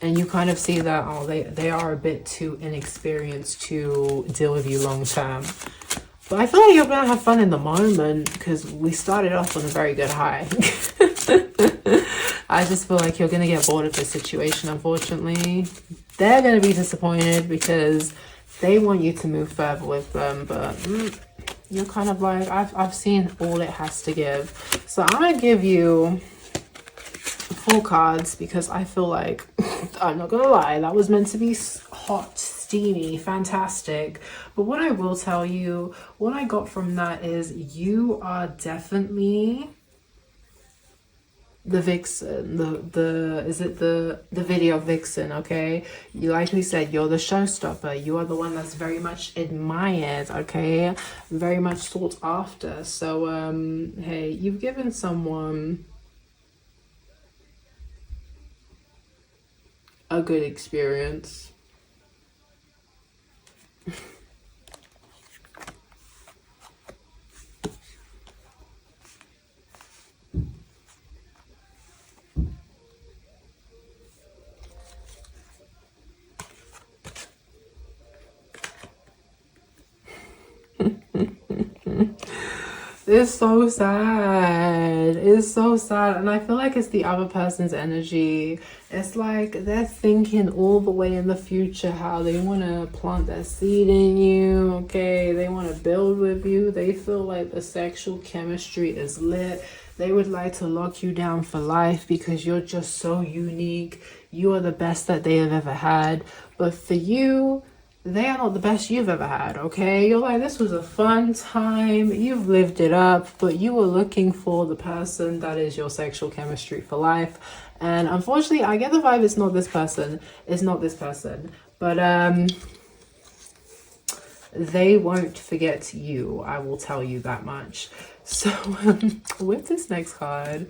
And you kind of see that, oh, they are a bit too inexperienced to deal with you long term. But I feel like you're going to have fun in the moment, because we started off on a very good high. I just feel like you're going to get bored of this situation, unfortunately. They're going to be disappointed because they want you to move further with them. But you're kind of like, I've seen all it has to give. So I'm going to give you 4 cards because I feel like, I'm not going to lie, that was meant to be hot, steamy, fantastic. But what I will tell you, what I got from that is you are definitely the vixen, the video vixen, okay? You, like we said, you're the showstopper. You are the one that's very much admired, okay? Very much sought after. So hey, you've given someone a good experience. It's so sad. It's so sad. And I feel like it's the other person's energy. It's like they're thinking all the way in the future how they want to plant their seed in you, okay? They want to build with you. They feel like the sexual chemistry is lit. They would like to lock you down for life because you're just so unique. You are the best that they have ever had. But for you, they are not the best you've ever had, okay? You're like, this was a fun time. You've lived it up, but you were looking for the person that is your sexual chemistry for life. And unfortunately, I get the vibe it's not this person. It's not this person. But they won't forget you. I will tell you that much. So with this next card,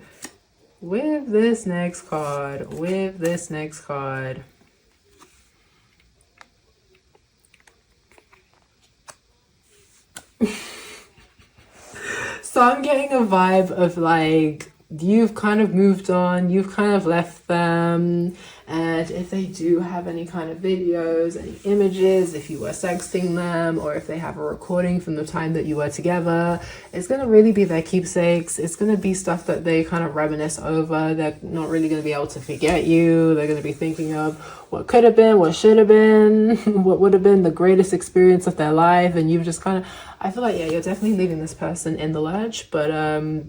so I'm getting a vibe of like, you've kind of moved on, you've kind of left them, and if they do have any kind of videos, any images, if you were sexting them, or if they have a recording from the time that you were together, it's going to really be their keepsakes. It's going to be stuff that they kind of reminisce over. They're not really going to be able to forget you. They're going to be thinking of what could have been, what should have been, what would have been the greatest experience of their life. And you've just kind of, I feel like, yeah, you're definitely leaving this person in the lurch, but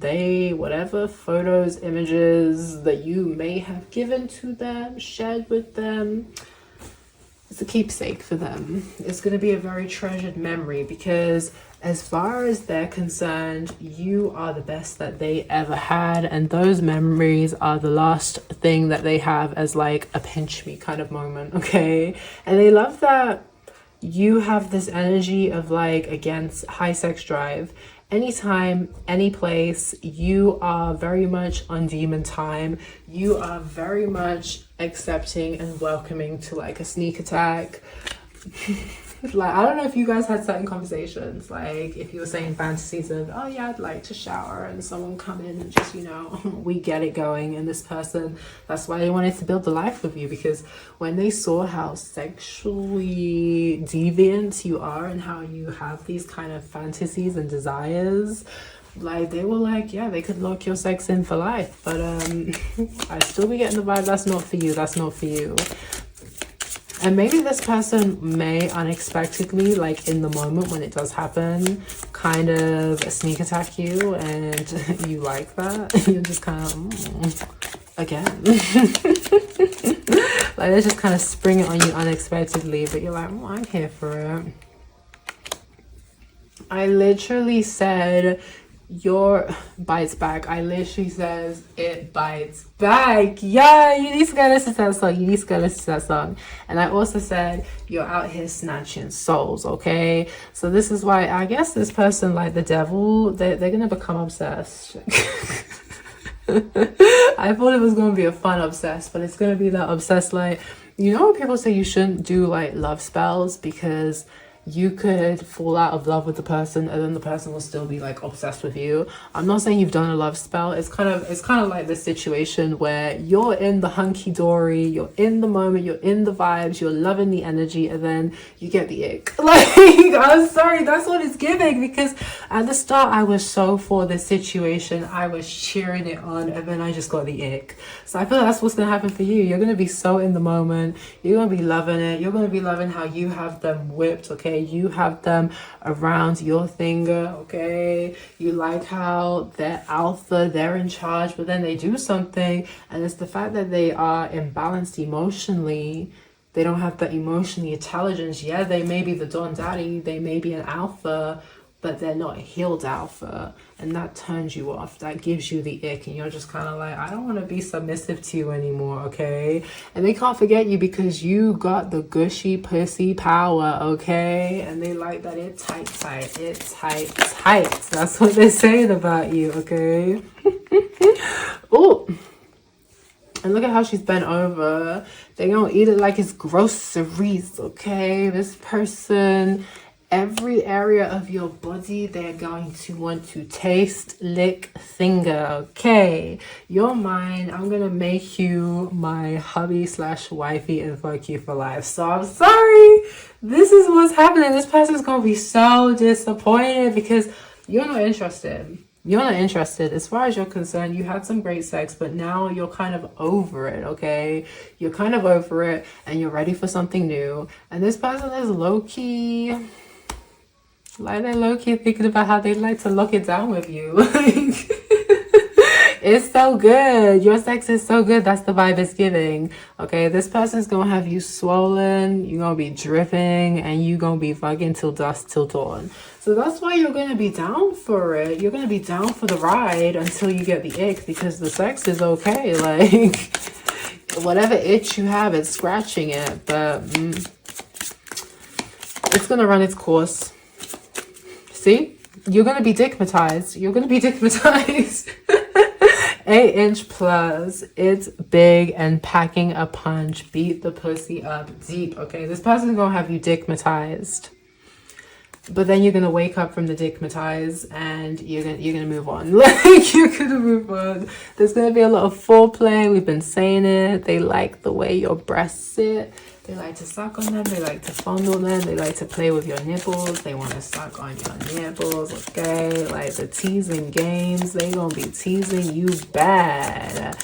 they, whatever photos, images that you may have given to them, shared with them, it's a keepsake for them. It's going to be a very treasured memory because as far as they're concerned, you are the best that they ever had, and those memories are the last thing that they have as like a pinch me kind of moment, okay? And they love that you have this energy of like, against high sex drive. Anytime, any place, you are very much on demon time. You are very much accepting and welcoming to like a sneak attack. Like, I don't know if you guys had certain conversations, like if you were saying fantasies of, oh yeah, I'd like to shower and someone come in and just, you know, we get it going. And this person, that's why they wanted to build the life with you, because when they saw how sexually deviant you are and how you have these kind of fantasies and desires, like they were like, yeah, they could lock your sex in for life. But I still be getting the vibe that's not for you. That's not for you. And maybe this person may unexpectedly, like in the moment when it does happen, kind of sneak attack you, and you like that. You're just kind of, again. Like they just kind of spring it on you unexpectedly, but you're like, oh, I'm here for it. I literally said, your bites back. I literally says it bites back. Yeah, you need to go listen to that song. You need to go listen to that song. And I also said you're out here snatching souls, okay? So this is why I guess this person, like the devil, they're gonna become obsessed. I thought it was gonna be a fun obsessed, but it's gonna be that obsessed, like, you know when people say you shouldn't do like love spells because you could fall out of love with the person and then the person will still be like obsessed with you. I'm not saying you've done a love spell. It's kind of like this situation where you're in the hunky-dory, you're in the moment, you're in the vibes, you're loving the energy, and then you get the ick. Like, I'm sorry, that's what it's giving, because at the start I was so for this situation, I was cheering it on, and then I just got the ick. So I feel like that's what's gonna happen for you. You're gonna be so in the moment, you're gonna be loving it, you're gonna be loving how you have them whipped, okay? You have them around your finger, okay? You like how they're alpha, they're in charge, but then they do something, and it's the fact that they are imbalanced emotionally. They don't have that emotionally intelligence. Yeah, they may be the Don Daddy, they may be an alpha, but they're not a healed alpha, and that turns you off. That gives you the ick, and you're just kind of like, I don't want to be submissive to you anymore, okay? And they can't forget you because you got the gushy pussy power, okay? And they like that it's tight. That's what they're saying about you, okay? Oh, and look at how she's bent over. They're gonna eat it like it's groceries, okay? This person, every area of your body, they're going to want to taste, lick, finger, okay? You're mine. I'm gonna make you my hubby / wifey and fuck you for life. So I'm sorry. This is what's happening. This person's gonna be so disappointed because you're not interested. You're not interested. As far as you're concerned, you had some great sex, but now you're kind of over it, okay? You're kind of over it and you're ready for something new. And this person is low-key, like they're low-key thinking about how they'd like to lock it down with you. Like, it's so good. Your sex is so good. That's the vibe it's giving. Okay, this person's gonna have you swollen, you're gonna be dripping, and you're gonna be fucking till dusk till dawn. So that's why you're gonna be down for it. You're gonna be down for the ride until you get the ick, because the sex is okay. Like, whatever itch you have, it's scratching it, but it's gonna run its course. See? You're gonna be dickmatized. You're gonna be dickmatized. 8" plus, it's big and packing a punch. Beat the pussy up deep, okay? This person's gonna have you dickmatized, but then you're gonna wake up from the dickmatize and you're gonna move on. Like, you're gonna move on. There's gonna be a lot of foreplay. We've been saying it. They like the way your breasts sit. They like to suck on them. They like to fondle them. They like to play with your nipples. They want to suck on your nipples, okay? Like, the teasing games. They gonna be teasing you bad.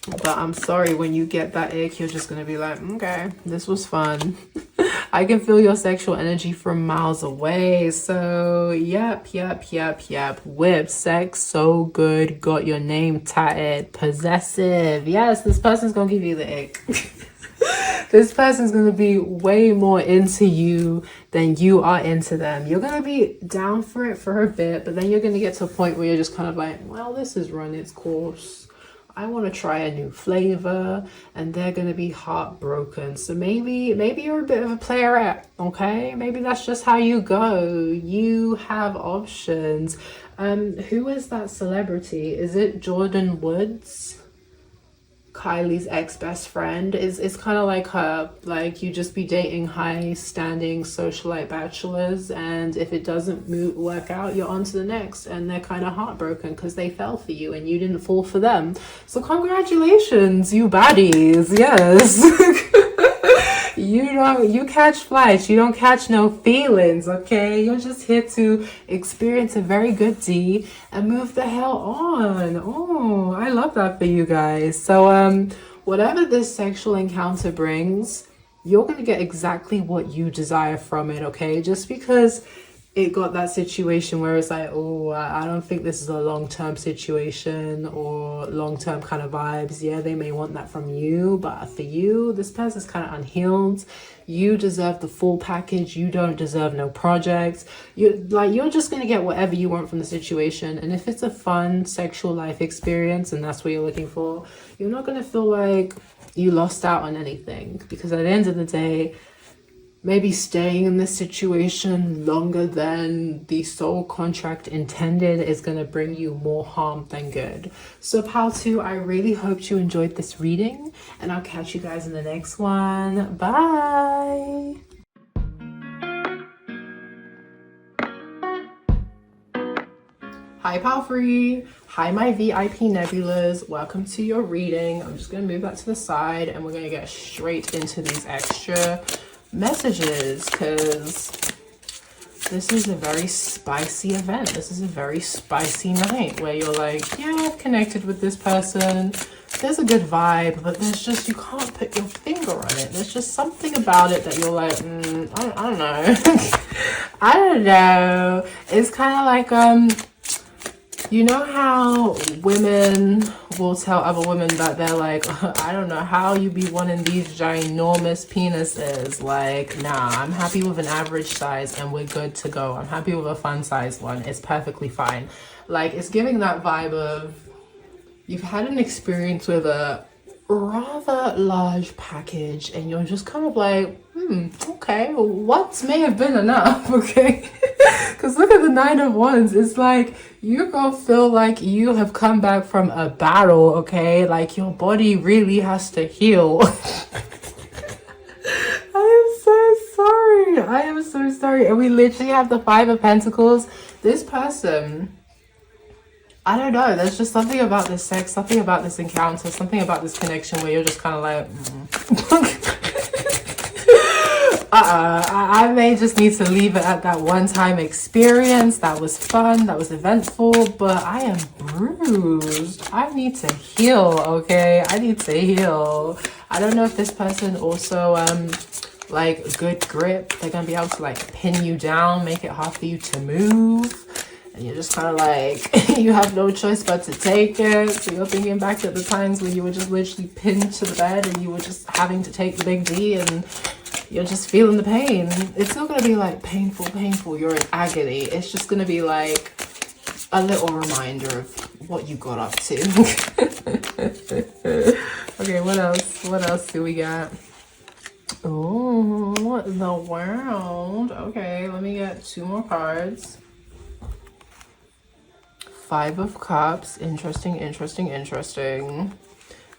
But I'm sorry, when you get that ick, you're just gonna be like, okay, this was fun. I can feel your sexual energy from miles away. So, yep. Whip, sex, so good. Got your name tatted. Possessive. Yes, this person's gonna give you the ick. This person's going to be way more into you than you are into them. You're going to be down for it for a bit, but then you're going to get to a point where you're just kind of like, well, this has run its course. I want to try a new flavor, and they're going to be heartbroken. So maybe you're a bit of a playerette, okay? Maybe that's just how you go. You have options. Who is that celebrity? Is it Jordan Woods? Kylie's ex-best friend. Is kind of like her. Like, you just be dating high-standing socialite bachelors, and if it doesn't work out, you're on to the next, and they're kind of heartbroken because they fell for you and you didn't fall for them. So congratulations, you baddies. Yes. You catch flights, you don't catch no feelings, okay? You're just here to experience a very good D and move the hell on. Oh, I love that for you guys. So whatever this sexual encounter brings, you're gonna get exactly what you desire from it, okay? Just because it got that situation where it's like, oh, I don't think this is a long-term situation or long-term kind of vibes. Yeah, they may want that from you, but for you, this person's kind of unhealed. You deserve the full package. You don't deserve no projects. You're just gonna get whatever you want from the situation. And if it's a fun sexual life experience and that's what you're looking for, you're not gonna feel like you lost out on anything, because at the end of the day, maybe staying in this situation longer than the soul contract intended is going to bring you more harm than good. So pal 2, I really hope you enjoyed this reading, and I'll catch you guys in the next one. Bye. Hi pal 3. Hi my VIP nebulas. Welcome to your reading. I'm just going to move that to the side and we're going to get straight into these extra messages, because this is a very spicy event. This is a very spicy night where you're like, yeah, I've connected with this person. There's a good vibe, but there's just, you can't put your finger on it. There's just something about it that you're like, I don't know. I don't know. It's kind of like, you know how women will tell other women that they're like, I don't know how you be wanting these ginormous penises. Like, nah, I'm happy with an average size and we're good to go. I'm happy with a fun size one. It's perfectly fine. Like, it's giving that vibe of you've had an experience with a rather large package and you're just kind of like, okay, what may have been enough, okay? Because look at the 9 of Wands. It's like you're gonna feel like you have come back from a battle, okay? Like your body really has to heal. I am so sorry. And we literally have the 5 of Pentacles. This person, I don't know, there's just something about this sex, something about this encounter, something about this connection where you're just kind of like, I may just need to leave it at that one-time experience. That was fun, that was eventful, but I am bruised. I need to heal, okay? I need to heal. I don't know if this person also, like, good grip. They're gonna be able to, like, pin you down, make it hard for you to move. And you're just kind of like, you have no choice but to take it. So you're thinking back at the times when you were just literally pinned to the bed and you were just having to take the big D and you're just feeling the pain. It's not going to be like painful. You're in agony. It's just going to be like a little reminder of what you got up to. Okay, what else? What else do we got? Oh, what the world? Okay, let me get 2 more cards. 5 of Cups. Interesting.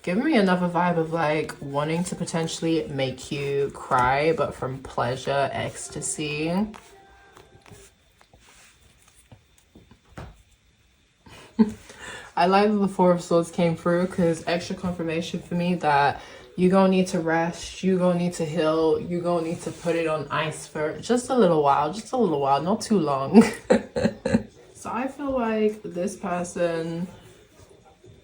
Giving me another vibe of like wanting to potentially make you cry, but from pleasure, ecstasy. I like that the 4 of Swords came through because extra confirmation for me that you're gonna need to rest, you're gonna need to heal, you're gonna need to put it on ice for just a little while, not too long. So I feel like this person,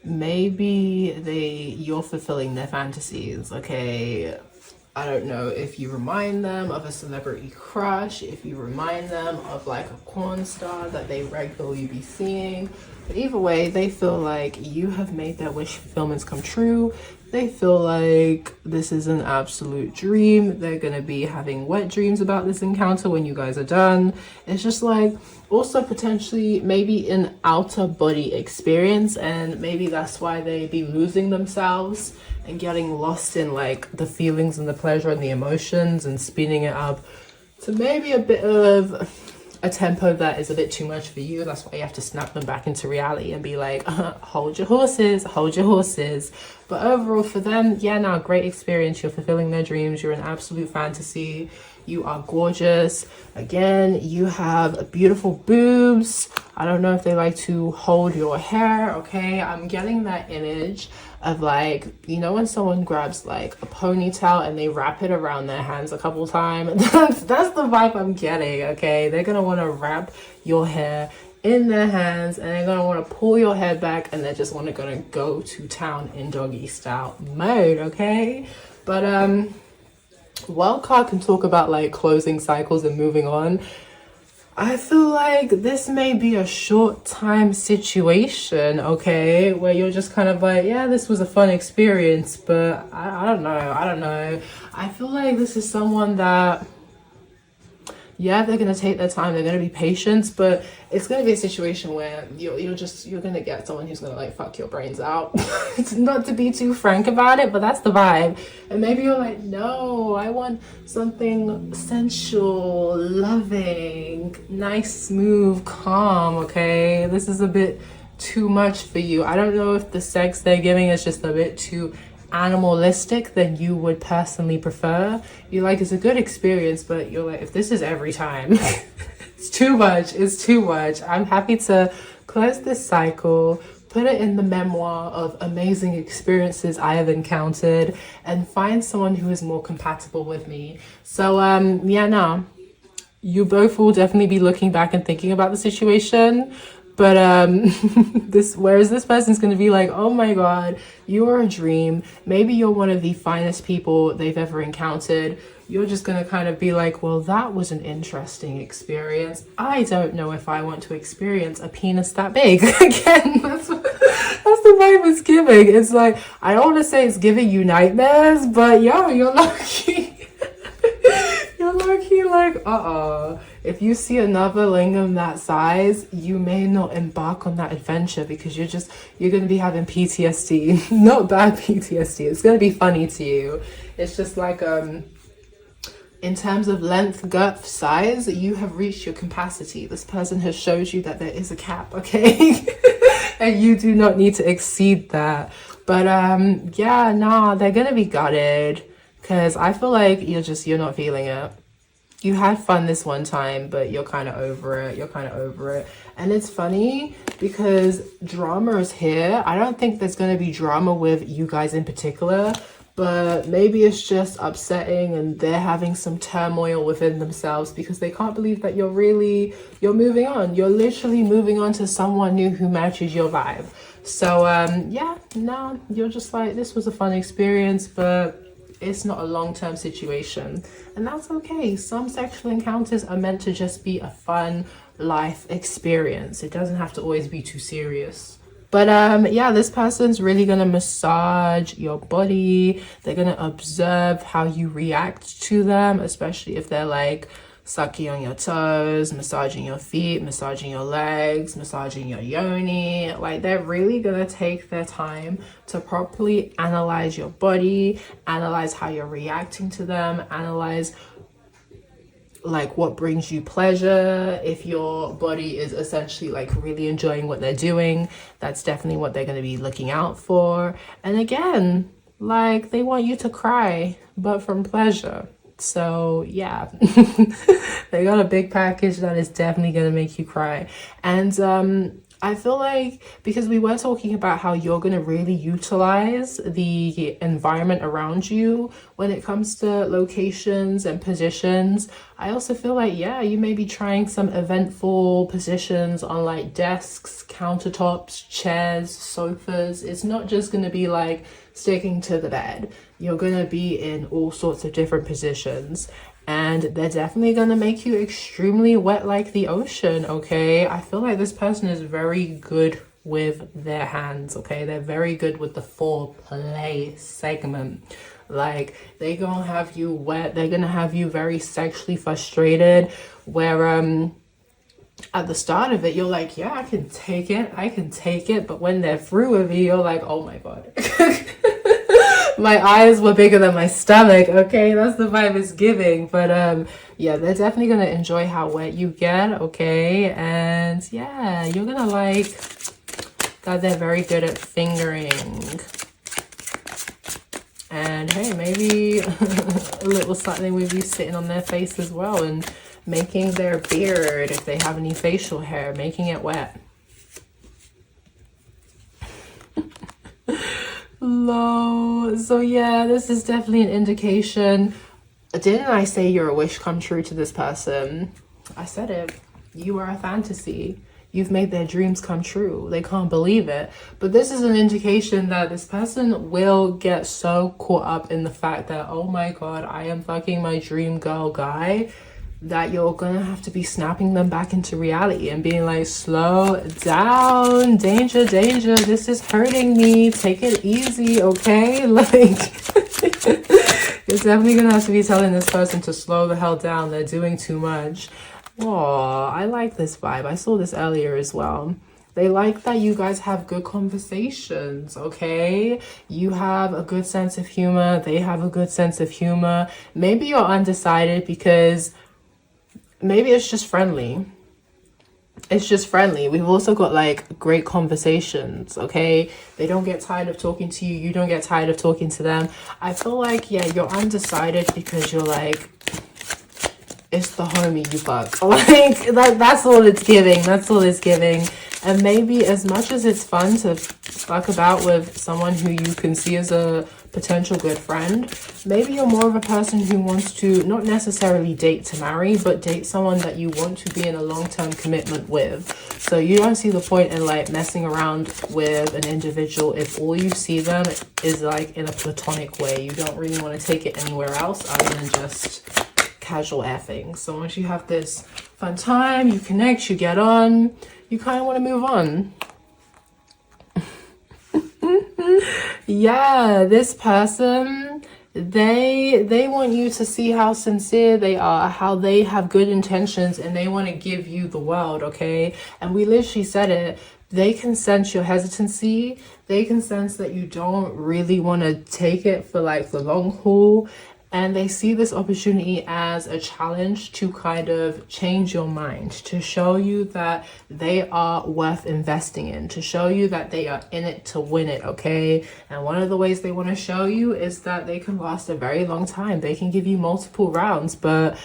maybe you're fulfilling their fantasies, okay? I don't know if you remind them of a celebrity crush, if you remind them of like a porn star that they regularly be seeing. But either way, they feel like you have made their wish fulfillments come true. They feel like this is an absolute dream. They're gonna be having wet dreams about this encounter when you guys are done. It's just like also potentially maybe an outer body experience, and maybe that's why they be losing themselves and getting lost in like the feelings and the pleasure and the emotions and speeding it up to maybe a bit of a tempo that is a bit too much for you. That's why you have to snap them back into reality and be like, hold your horses. But overall for them, yeah, no, great experience. You're fulfilling their dreams. You're an absolute fantasy. You are gorgeous. Again, you have beautiful boobs. I don't know if they like to hold your hair, okay? I'm getting that image of like, you know, when someone grabs like a ponytail and they wrap it around their hands a couple times. That's the vibe I'm getting, okay? They're gonna want to wrap your hair in their hands and they're gonna want to pull your hair back and they're just gonna go to town in doggy style mode, okay? But while card can talk about like closing cycles and moving on, I feel like this may be a short time situation, okay, where you're just kind of like, yeah, this was a fun experience, but I don't know. I feel like this is someone that, yeah, they're gonna take their time, they're gonna be patient, but it's gonna be a situation where you're gonna get someone who's gonna like fuck your brains out. It's not to be too frank about it, but that's the vibe. And maybe you're like, no, I want something sensual, loving, nice, smooth, calm, okay? This is a bit too much for you. I don't know if the sex they're giving is just a bit too animalistic than you would personally prefer. You're like, it's a good experience, but you're like, if this is every time, it's too much. I'm happy to close this cycle, put it in the memoir of amazing experiences I have encountered, and find someone who is more compatible with me. So yeah, no, you both will definitely be looking back and thinking about the situation. But whereas this person's going to be like, oh my God, you are a dream. Maybe you're one of the finest people they've ever encountered. You're just going to kind of be like, well, that was an interesting experience. I don't know if I want to experience a penis that big. Again, that's the vibe it's giving. It's like, I don't want to say it's giving you nightmares, but yo, you're lucky. You're lucky, like, if you see another lingam that size, you may not embark on that adventure because you're going to be having PTSD. Not bad PTSD. It's going to be funny to you. It's just like, in terms of length, girth, size, you have reached your capacity. This person has showed you that there is a cap, okay? And you do not need to exceed that. But yeah, nah, they're going to be gutted. Because I feel like you're not feeling it. You had fun this one time, but you're kind of over it. And it's funny because drama is here. I don't think there's going to be drama with you guys in particular, but maybe it's just upsetting and they're having some turmoil within themselves because they can't believe that you're moving on. You're literally moving on to someone new who matches your vibe. So yeah, no, you're just like, this was a fun experience, but it's not a long-term situation, and that's okay. Some sexual encounters are meant to just be a fun life experience. It doesn't have to always be too serious. But yeah, this person's really gonna massage your body. They're gonna observe how you react to them, especially if they're like sucking on your toes, massaging your feet, massaging your legs, massaging your yoni. Like, they're really gonna take their time to properly analyze your body, analyze how you're reacting to them, analyze like what brings you pleasure. If your body is essentially like really enjoying what they're doing, that's definitely what they're going to be looking out for. And again, like, they want you to cry, but from pleasure. So yeah, they got a big package that is definitely going to make you cry. And I feel like, because we were talking about how you're going to really utilize the environment around you when it comes to locations and positions, I also feel like, yeah, you may be trying some eventful positions on like desks, countertops, chairs, sofas. It's not just going to be like sticking to the bed. You're going to be in all sorts of different positions. And they're definitely going to make you extremely wet like the ocean, okay? I feel like this person is very good with their hands, okay? They're very good with the foreplay segment. Like, they're going to have you wet. They're going to have you very sexually frustrated, where at the start of it, you're like, yeah, I can take it. But when they're through with you, you're like, oh my God. My eyes were bigger than my stomach, okay? That's the vibe it's giving. But yeah, they're definitely going to enjoy how wet you get, okay? And yeah, you're going to like that they're very good at fingering. And hey, maybe a little something with you sitting on their face as well, and making their beard, if they have any facial hair, making it wet. Low. So yeah, this is definitely an indication. Didn't I say you're a wish come true to this person? I said it. You are a fantasy. You've made their dreams come true. They can't believe it. But this is an indication that this person will get so caught up in the fact that, oh my God, I am fucking my dream girl guy, that you're gonna have to be snapping them back into reality and being like, slow down, danger, this is hurting me, take it easy, okay? Like, you're definitely gonna have to be telling this person to slow the hell down. They're doing too much. Oh, I like this vibe. I saw this earlier as well. They like that you guys have good conversations, okay? You have a good sense of humor. They have a good sense of humor. Maybe you're undecided because maybe it's just friendly. It's just friendly. We've also got like great conversations, okay? They don't get tired of talking to you. You don't get tired of talking to them. I feel like, yeah, you're undecided because you're like, it's the homie you fuck. Like, that's all it's giving. That's all it's giving. And maybe as much as it's fun to fuck about with someone who you can see as a potential good friend, maybe you're more of a person who wants to not necessarily date to marry, but date someone that you want to be in a long-term commitment with. So you don't see the point in like messing around with an individual if all you see them is like in a platonic way. You don't really want to take it anywhere else other than just casual effing. So once you have this fun time, you connect, you get on, you kind of want to move on. Yeah, this person, they want you to see how sincere they are, how they have good intentions, and they want to give you the world, okay? And we literally said it. They can sense your hesitancy. They can sense that you don't really want to take it for like the long haul. And they see this opportunity as a challenge to kind of change your mind, to show you that they are worth investing in, to show you that they are in it to win it, okay? And one of the ways they want to show you is that they can last a very long time. They can give you multiple rounds, but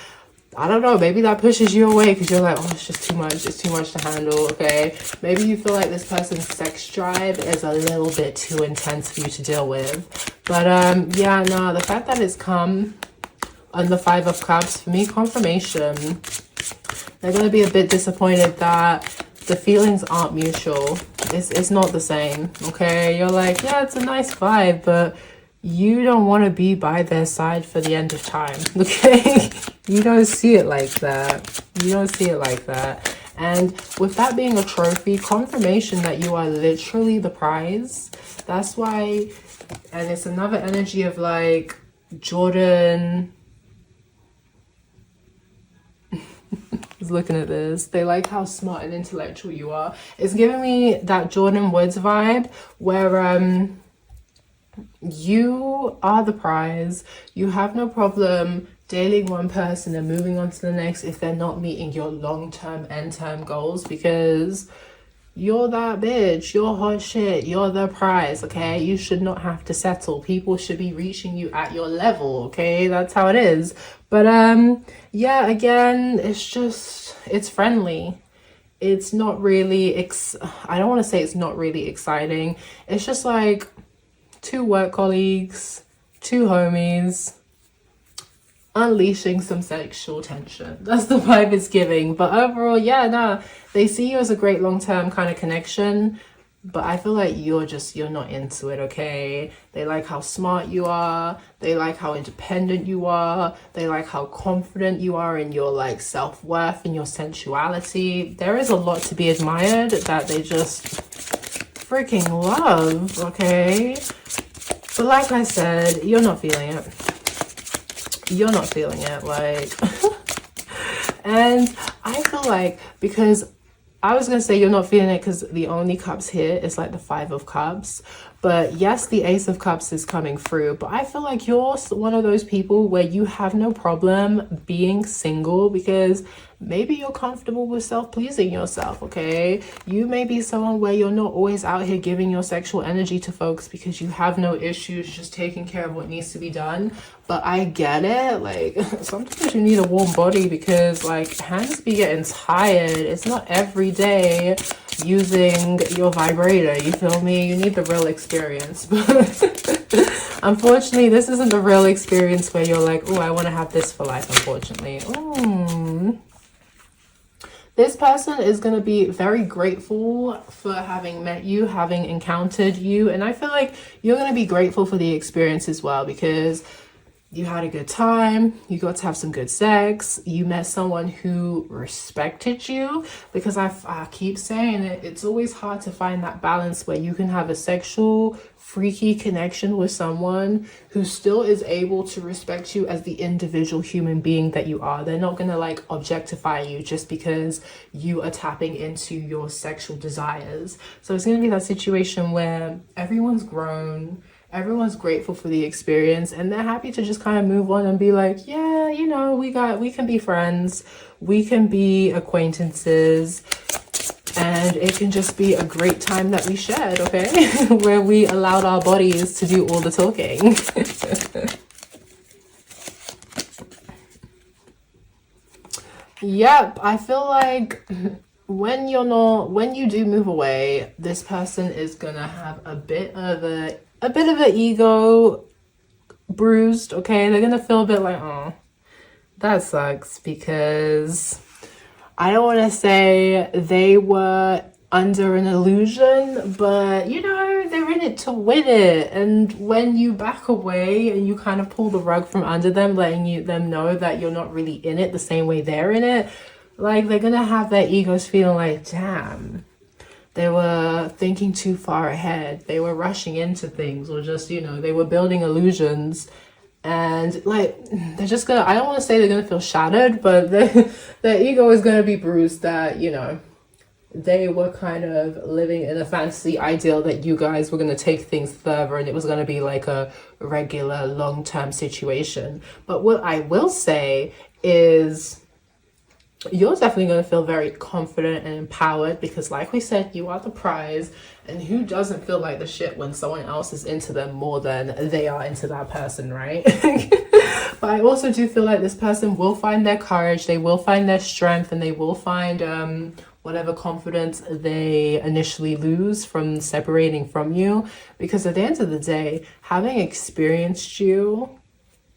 I don't know, maybe that pushes you away because you're like, oh, it's just too much. It's too much to handle, okay? Maybe you feel like this person's sex drive is a little bit too intense for you to deal with. But yeah, no, the fact that it's come on the Five of Cups, for me, confirmation. They're going to be a bit disappointed that the feelings aren't mutual. It's not the same, okay? You're like, yeah, it's a nice vibe, but you don't want to be by their side for the end of time, okay? You don't see it like that. You don't see it like that. And with that being a trophy, confirmation that you are literally the prize. That's why, and it's another energy of like Jordan. Looking at this, they like how smart and intellectual you are. It's giving me that Jordan Woods vibe where you are the prize. You have no problem dating one person and moving on to the next if they're not meeting your long-term end-term goals, because you're that bitch, you're hot shit, you're the prize, okay? You should not have to settle. People should be reaching you at your level, okay? That's how it is. But yeah, again, it's just, it's friendly. It's not really I don't want to say it's not really exciting. It's just like two work colleagues, two homies, unleashing some sexual tension. That's the vibe it's giving. But overall, yeah, no, they see you as a great long-term kind of connection, but I feel like you're not into it, okay? They like how smart you are. They like how independent you are. They like how confident you are in your like self-worth and your sensuality. There is a lot to be admired that they just freaking love, okay? But like I said, you're not feeling it. You're not feeling it, like and I feel like, because I was gonna say you're not feeling it because the only cups here is like the Five of Cups, but yes, the Ace of Cups is coming through, but I feel like you're one of those people where you have no problem being single because maybe you're comfortable with self-pleasing yourself, okay? You may be someone where you're not always out here giving your sexual energy to folks because you have no issues just taking care of what needs to be done. But I get it, like sometimes you need a warm body because like hands be getting tired. It's not every day using your vibrator, you feel me? You need the real experience. But unfortunately, this isn't the real experience where you're like, oh, I want to have this for life, unfortunately. This person is going to be very grateful for having met you, having encountered you. And I feel like you're going to be grateful for the experience as well, because you had a good time, you got to have some good sex, you met someone who respected you, because I keep saying it, it's always hard to find that balance where you can have a sexual freaky connection with someone who still is able to respect you as the individual human being that you are. They're not gonna like objectify you just because you are tapping into your sexual desires. So it's gonna be that situation where everyone's grown, everyone's grateful for the experience, and they're happy to just kind of move on and be like, yeah, you know, we can be friends, we can be acquaintances, and it can just be a great time that we shared, okay? Where we allowed our bodies to do all the talking. Yep, I feel like when you do move away, this person is gonna have a bit of an ego bruised, okay? They're gonna feel a bit like, oh, that sucks, because I don't want to say they were under an illusion, but you know, they're in it to win it. And when you back away and you kind of pull the rug from under them, letting them know that you're not really in it the same way they're in it, like they're gonna have their egos feeling like, damn, they were thinking too far ahead, they were rushing into things, or just, you know, they were building illusions. And like they're just gonna, I don't want to say they're gonna feel shattered, but their ego is gonna be bruised that, you know, they were kind of living in a fantasy ideal that you guys were gonna take things further and it was gonna be like a regular long-term situation. But what I will say is you're definitely going to feel very confident and empowered, because like we said, you are the prize, and who doesn't feel like the shit when someone else is into them more than they are into that person, right? But I also do feel like this person will find their courage, they will find their strength, and they will find whatever confidence they initially lose from separating from you. Because at the end of the day, having experienced you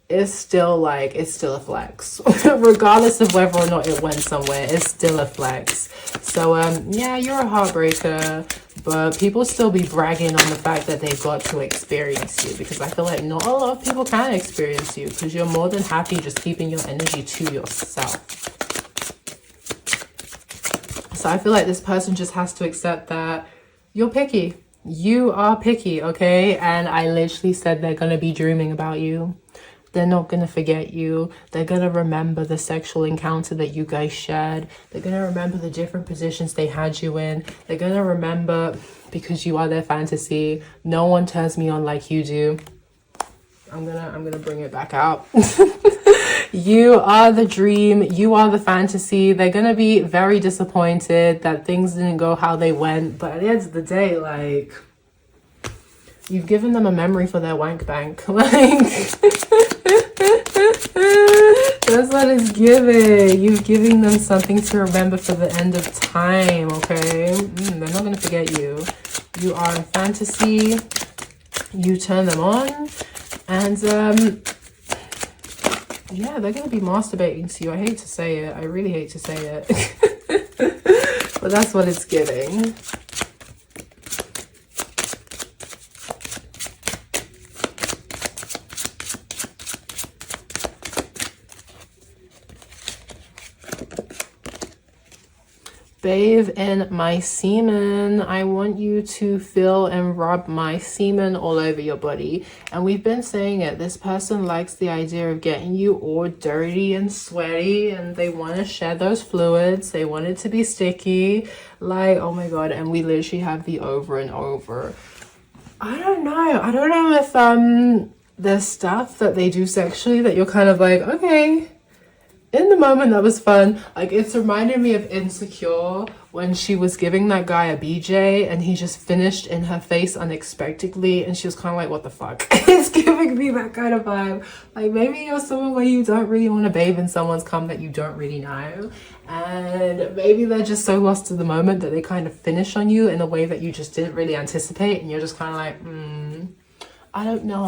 is still like, it's still a flex. Regardless of whether or not it went somewhere, it's still a flex. So yeah, you're a heartbreaker, but people still be bragging on the fact that they got to experience you, because I feel like not a lot of people can experience you, because you're more than happy just keeping your energy to yourself. So I feel like this person just has to accept that you're picky. You are picky, okay? And I literally said they're gonna be dreaming about you. They're not going to forget you. They're going to remember the sexual encounter that you guys shared. They're going to remember the different positions they had you in. They're going to remember, because you are their fantasy. No one turns me on like you do. I'm gonna bring it back out. You are the dream. You are the fantasy. They're going to be very disappointed that things didn't go how they went. But at the end of the day, like, you've given them a memory for their wank bank. Like, that's what it's giving. You're giving them something to remember for the end of time, okay? They're not going to forget you. You are a fantasy. You turn them on. And, yeah, they're going to be masturbating to you. I hate to say it. I really hate to say it. But that's what it's giving. Bathe in my semen. I want you to feel and rub my semen all over your body. And we've been saying it. This person likes the idea of getting you all dirty and sweaty, and they want to share those fluids. They want it to be sticky. Like, oh my God. And we literally have the over and over. I don't know if there's stuff that they do sexually that you're kind of like, okay, in the moment that was fun. Like, it's reminded me of Insecure when she was giving that guy a BJ and he just finished in her face unexpectedly, and she was kind of like, what the fuck? It's giving me that kind of vibe. Like, maybe you're someone where you don't really want to bathe in someone's cum that you don't really know, and maybe they're just so lost to the moment that they kind of finish on you in a way that you just didn't really anticipate, and you're just kind of like, I don't know.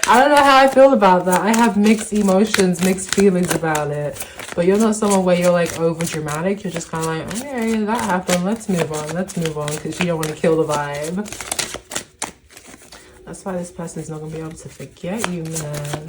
I don't know how I feel about that. I have mixed emotions, mixed feelings about it. But you're not someone where you're like over dramatic. You're just kind of like, okay, that happened. Let's move on. Let's move on, because you don't want to kill the vibe. That's why this person's not going to be able to forget you, man.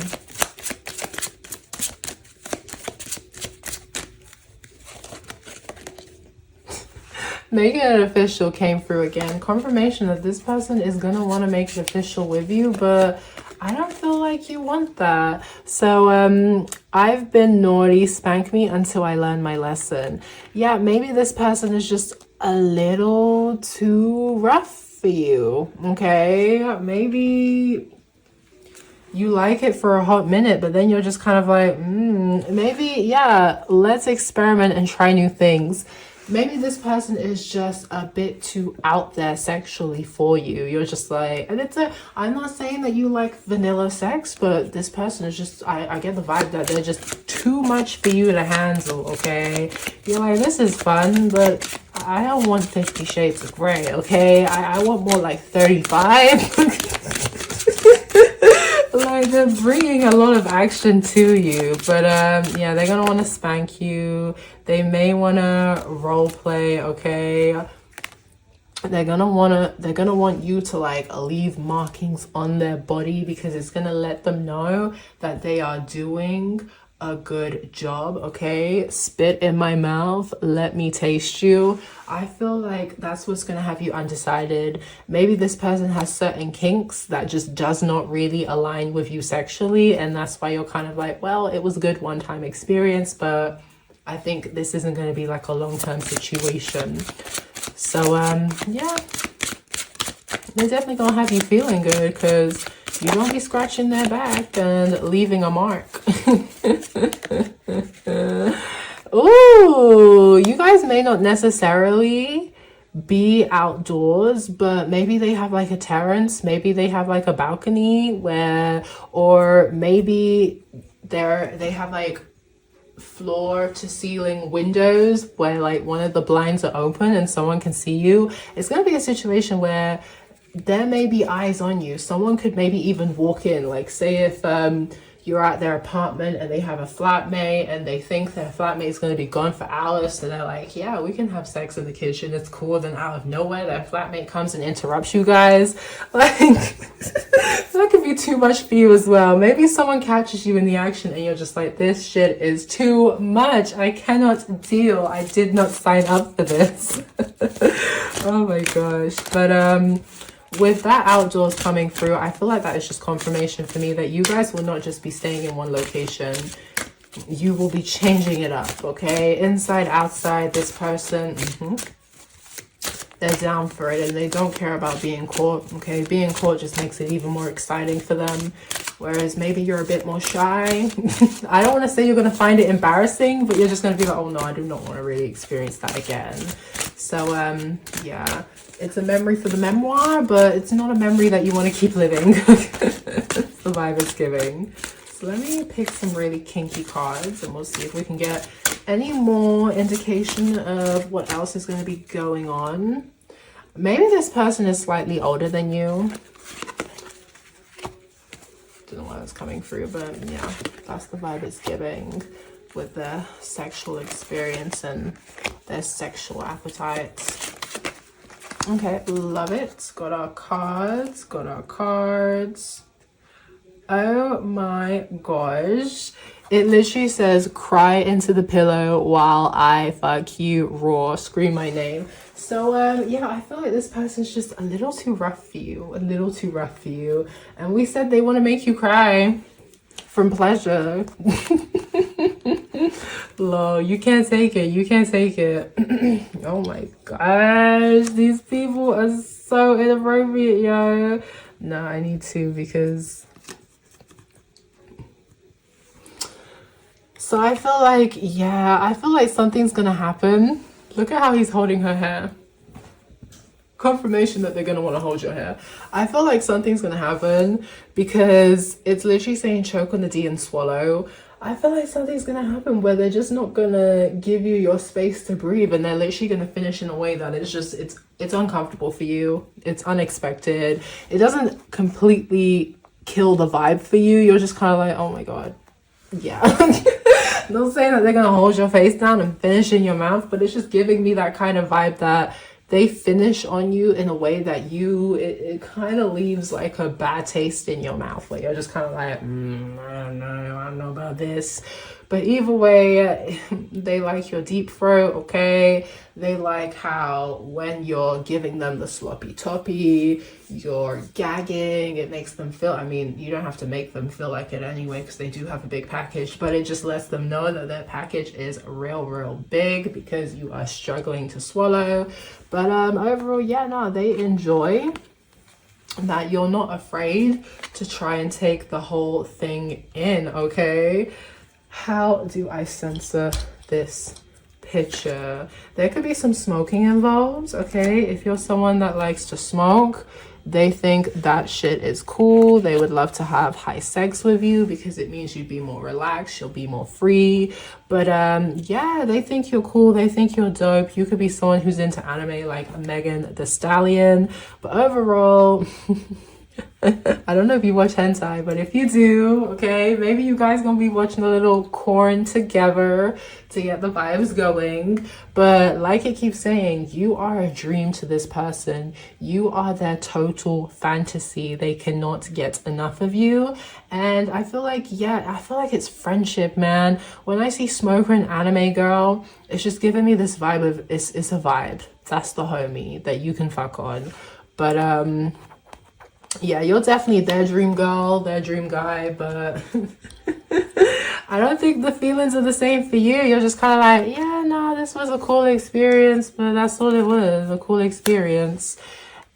Making it official came through again. Confirmation that this person is going to want to make it official with you, but I don't feel like you want that. So I've been naughty, spank me until I learn my lesson. Yeah, maybe this person is just a little too rough for you, okay? Maybe you like it for a hot minute, but then you're just kind of like, maybe, yeah, let's experiment and try new things. Maybe this person is just a bit too out there sexually for you. You're just like, and I'm not saying that you like vanilla sex, but this person is just, I get the vibe that they're just too much for you to handle, okay? You're like, this is fun, but I don't want 50 Shades of Grey, okay? I want more like 35. Like, they're bringing a lot of action to you, but yeah, they're gonna want to spank you. They may want to role play, okay? They're gonna want you to like leave markings on their body, because it's gonna let them know that they are doing a good job, okay? Spit in my mouth, let me taste you. I feel like that's what's gonna have you undecided. Maybe this person has certain kinks that just does not really align with you sexually, and that's why you're kind of like, well, it was a good one-time experience, but I think this isn't going to be like a long-term situation. So yeah, they're definitely gonna have you feeling good, because you're gonna be scratching their back and leaving a mark. Ooh, you guys may not necessarily be outdoors, but maybe they have like a terrace, maybe they have like a balcony where, or maybe they have like floor to ceiling windows where like one of the blinds are open and someone can see you. It's going to be a situation where there may be eyes on you. Someone could maybe even walk in, like say if you're at their apartment and they have a flatmate and they think their flatmate is going to be gone for hours, so they're like, yeah, we can have sex in the kitchen, it's cool. Then out of nowhere their flatmate comes and interrupts you guys. Like that could be too much for you as well. Maybe someone catches you in the action and you're just like, this shit is too much, I cannot deal, I did not sign up for this. Oh my gosh. But with that outdoors coming through, I feel like that is just confirmation for me that you guys will not just be staying in one location. You will be changing it up, okay? Inside, outside, this person, they're down for it and they don't care about being caught, okay? Being caught just makes it even more exciting for them. Whereas maybe you're a bit more shy. I don't want to say you're going to find it embarrassing, but you're just going to be like, oh no, I do not want to really experience that again. So, yeah. It's a memory for the memoir, but it's not a memory that you want to keep living. That's the vibe it's giving. So let me pick some really kinky cards and we'll see if we can get any more indication of what else is going to be going on. Maybe this person is slightly older than you. Don't know why that's coming through, but yeah, that's the vibe it's giving with their sexual experience and their sexual appetites. Okay, love it. Got our cards, Oh my gosh. It literally says, cry into the pillow while I fuck you raw, scream my name. So, yeah, I feel like this person's just a little too rough for you, And we said they want to make you cry from pleasure. Lol, you can't take it. Oh my gosh, these people are so inappropriate, yo. No, I need to, because so I feel like something's gonna happen. Look at how he's holding her hair. Confirmation that they're gonna want to hold your hair. I feel like something's gonna happen because it's literally saying choke on the D and swallow. I feel like something's gonna happen where they're just not gonna give you your space to breathe, and they're literally gonna finish in a way that it's uncomfortable for you. It's unexpected. It doesn't completely kill the vibe for you. You're just kind of like, oh my god, yeah. Not saying that they're gonna hold your face down and finish in your mouth, but it's just giving me that kind of vibe that they finish on you in a way that it kind of leaves like a bad taste in your mouth, where you're just kind of like, I don't know about this. But either way, they like your deep throat, okay? They like how when you're giving them the sloppy toppy, you're gagging. It makes them feel, I mean, you don't have to make them feel like it anyway, because they do have a big package, but it just lets them know that their package is real big because you are struggling to swallow. But overall, yeah, no, they enjoy that you're not afraid to try and take the whole thing in, okay? How do I censor this picture? There could be some smoking involved, okay? If you're someone that likes to smoke, they think that shit is cool. They would love to have high sex with you because it means you'd be more relaxed, you'll be more free. But yeah, they think you're cool, they think you're dope. You could be someone who's into anime like Megan Thee Stallion. But overall, I don't know if you watch hentai, but if you do, okay, maybe you guys gonna be watching a little corn together to get the vibes going. But like it keeps saying, you are a dream to this person. You are their total fantasy. They cannot get enough of you. And I feel like, yeah, I feel like it's friendship, man. When I see Smoker and Anime Girl, it's just giving me this vibe of, it's a vibe. That's the homie that you can fuck on. But yeah, you're definitely their dream girl, their dream guy, but I don't think the feelings are the same for you. You're just kind of like, yeah, no, this was a cool experience, but that's all it was, a cool experience.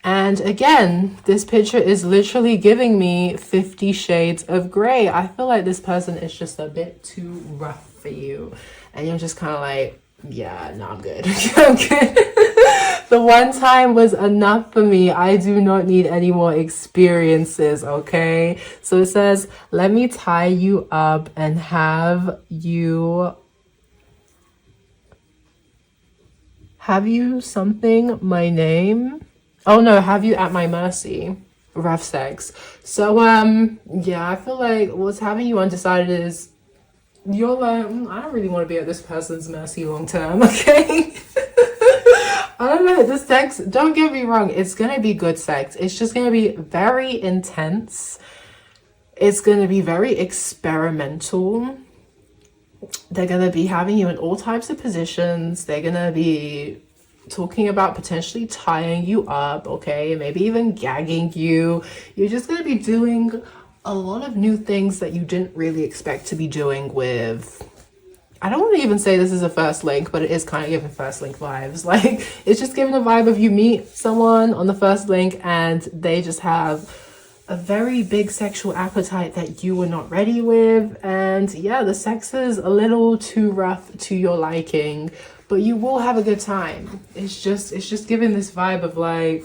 And again, this picture is literally giving me 50 Shades of Grey. I feel like this person is just a bit too rough for you. And you're just kind of like, yeah, no, I'm good. I'm good. The one time was enough for me. I do not need any more experiences, okay? So it says, let me tie you up and have you Have you something my name? Oh no, have you at my mercy? Rough sex. So yeah, I feel like what's having you undecided is you're like, I don't really want to be at this person's mercy long term, okay? I don't know, the sex, don't get me wrong, it's gonna be good sex. It's just gonna be very intense. It's gonna be very experimental. They're gonna be having you in all types of positions. They're gonna be talking about potentially tying you up, okay? Maybe even gagging you. You're just gonna be doing a lot of new things that you didn't really expect to be doing with, I don't want to even say this is a first link, but it is kind of giving first link vibes. Like, it's just giving a vibe of you meet someone on the first link and they just have a very big sexual appetite that you were not ready with. And yeah, the sex is a little too rough to your liking, but you will have a good time. It's just giving this vibe of like,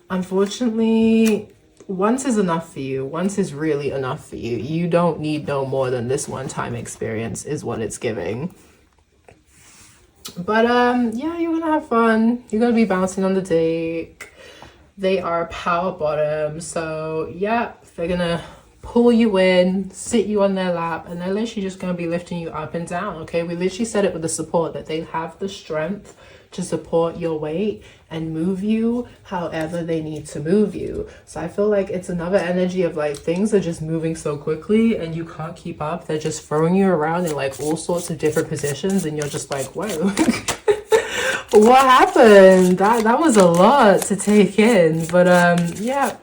unfortunately, once is enough for you. Once is really enough for you. You don't need no more than this one-time experience is what it's giving. But yeah, you're gonna have fun. You're gonna be bouncing on the dick. They are power bottom, so yeah, they're gonna pull you in, sit you on their lap, and they're literally just gonna be lifting you up and down. Okay, we literally said it with the support that they have the strength to support your weight and move you however they need to move you. So I feel like it's another energy of like things are just moving so quickly and you can't keep up. They're just throwing you around in like all sorts of different positions and you're just like, whoa. What happened? That was a lot to take in. But yeah,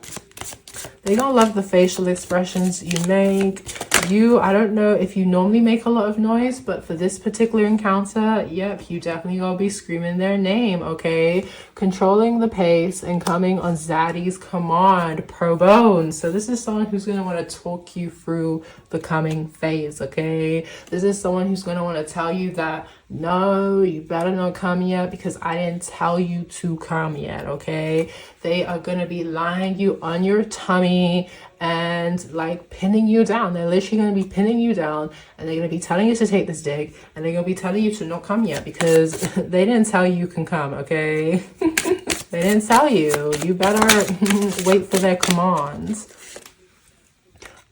they gonna love the facial expressions you make. I don't know if you normally make a lot of noise, but for this particular encounter, yep, you definitely gonna be screaming their name, okay? Controlling the pace and coming on Zaddy's command, pro bones. So this is someone who's gonna want to talk you through the coming phase, okay? This is someone who's gonna want to tell you that, no, you better not come yet because I didn't tell you to come yet, okay? They are gonna be lying you on your tummy and like pinning you down. They're literally going to be pinning you down and they're going to be telling you to take this dick and they're going to be telling you to not come yet because they didn't tell you can come, okay? They didn't tell you. You better wait for their commands.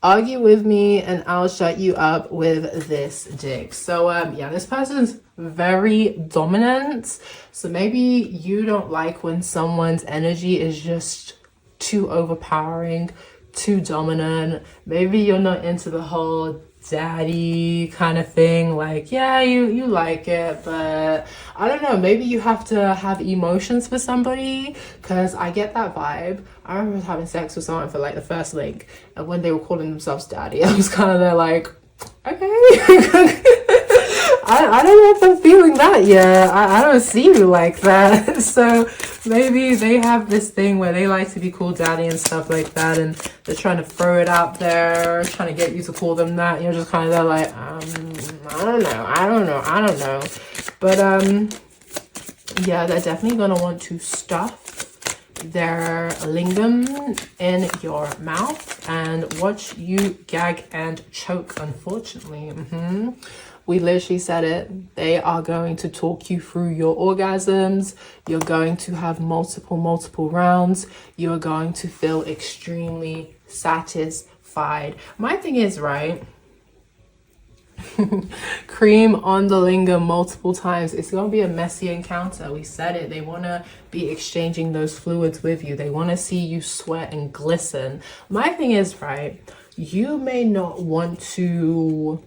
Argue with me and I'll shut you up with this dick. So yeah, this person's very dominant. So maybe you don't like when someone's energy is just too overpowering, too dominant. Maybe you're not into the whole daddy kind of thing. Like, yeah, you like it, but I don't know, maybe you have to have emotions for somebody, because I get that vibe. I remember having sex with someone for like the first link, and when they were calling themselves daddy, I was kind of there like, okay. I don't know if I'm feeling that yet. I don't see you like that. So maybe they have this thing where they like to be called daddy and stuff like that, and they're trying to throw it out there, trying to get you to call them that. And you're just kind of there like, I don't know. But yeah, they're definitely gonna want to stuff their lingam in your mouth and watch you gag and choke, unfortunately. We literally said it. They are going to talk you through your orgasms. You're going to have multiple rounds. You're going to feel extremely satisfied. My thing is, right, cream on the lingam multiple times. It's going to be a messy encounter. We said it. They want to be exchanging those fluids with you. They want to see you sweat and glisten. My thing is, right, you may not want to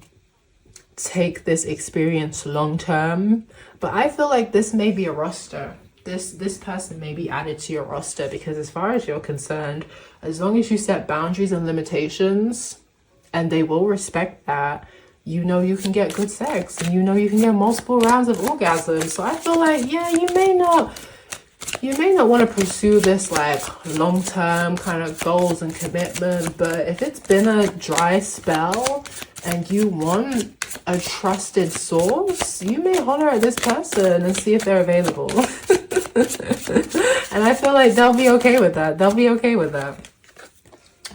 take this experience long term, but I feel like this may be a roster. This person may be added to your roster, because as far as you're concerned, as long as you set boundaries and limitations and they will respect that, you know you can get good sex and you know you can get multiple rounds of orgasm. So I feel like, yeah, you may not want to pursue this like long-term kind of goals and commitment, but if it's been a dry spell and you want a trusted source, you may holler at this person and see if they're available. And I feel like they'll be okay with that.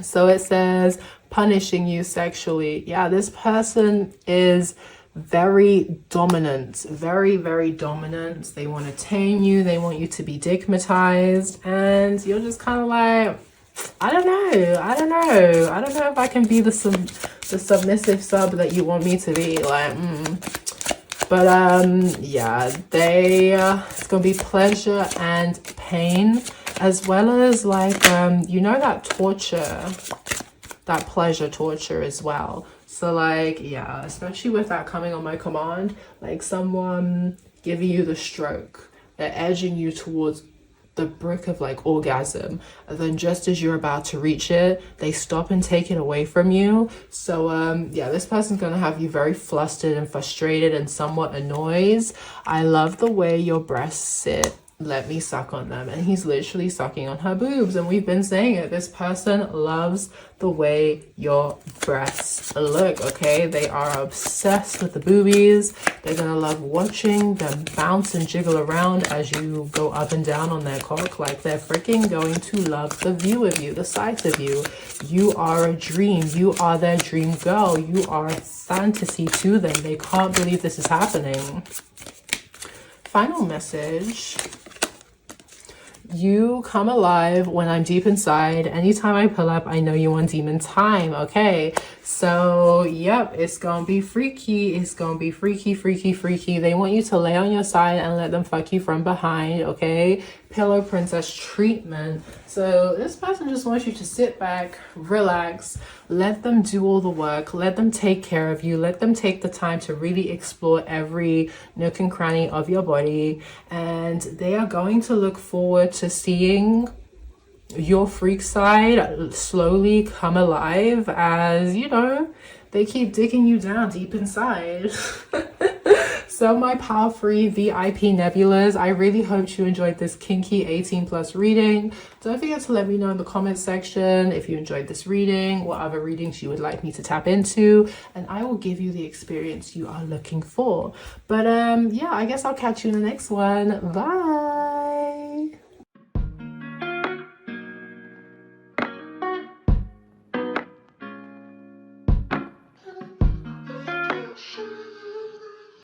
So it says punishing you sexually. Yeah, this person is very dominant, very, very dominant. They want to tame you. They want you to be digmatized. And you're just kind of like, I don't know. I don't know if I can be the submissive sub that you want me to be. Like, But yeah, it's gonna be pleasure and pain, as well as like you know, that torture, that pleasure torture as well. So like, yeah, especially with that coming on my command, like someone giving you the stroke, they're edging you towards the brick of like orgasm, and then just as you're about to reach it, they stop and take it away from you. So yeah, this person's gonna have you very flustered and frustrated and somewhat annoyed. I love the way your breasts sit. Let me suck on them. And he's literally sucking on her boobs, and we've been saying it, this person loves the way your breasts look. Okay, they are obsessed with the boobies. They're gonna love watching them bounce and jiggle around as you go up and down on their cock. Like, they're freaking going to love the view of you, the sight of you. You are a dream. You are their dream girl. You are a fantasy to them. They can't believe this is happening. Final message. You come alive when I'm deep inside. Anytime I pull up, I know you want demon time. Okay, so yep, it's gonna be freaky. It's gonna be freaky, freaky, freaky. They want you to lay on your side and let them fuck you from behind. Okay, pillow princess treatment. So this person just wants you to sit back, relax, let them do all the work, let them take care of you, let them take the time to really explore every nook and cranny of your body, and they are going to look forward to seeing your freak side slowly come alive as, you know, they keep digging you down deep inside. So my power-free VIP nebulas, I really hope you enjoyed this kinky 18+ reading. Don't forget to let me know in the comments section if you enjoyed this reading, what other readings you would like me to tap into, and I will give you the experience you are looking for. But yeah, I guess I'll catch you in the next one. Bye.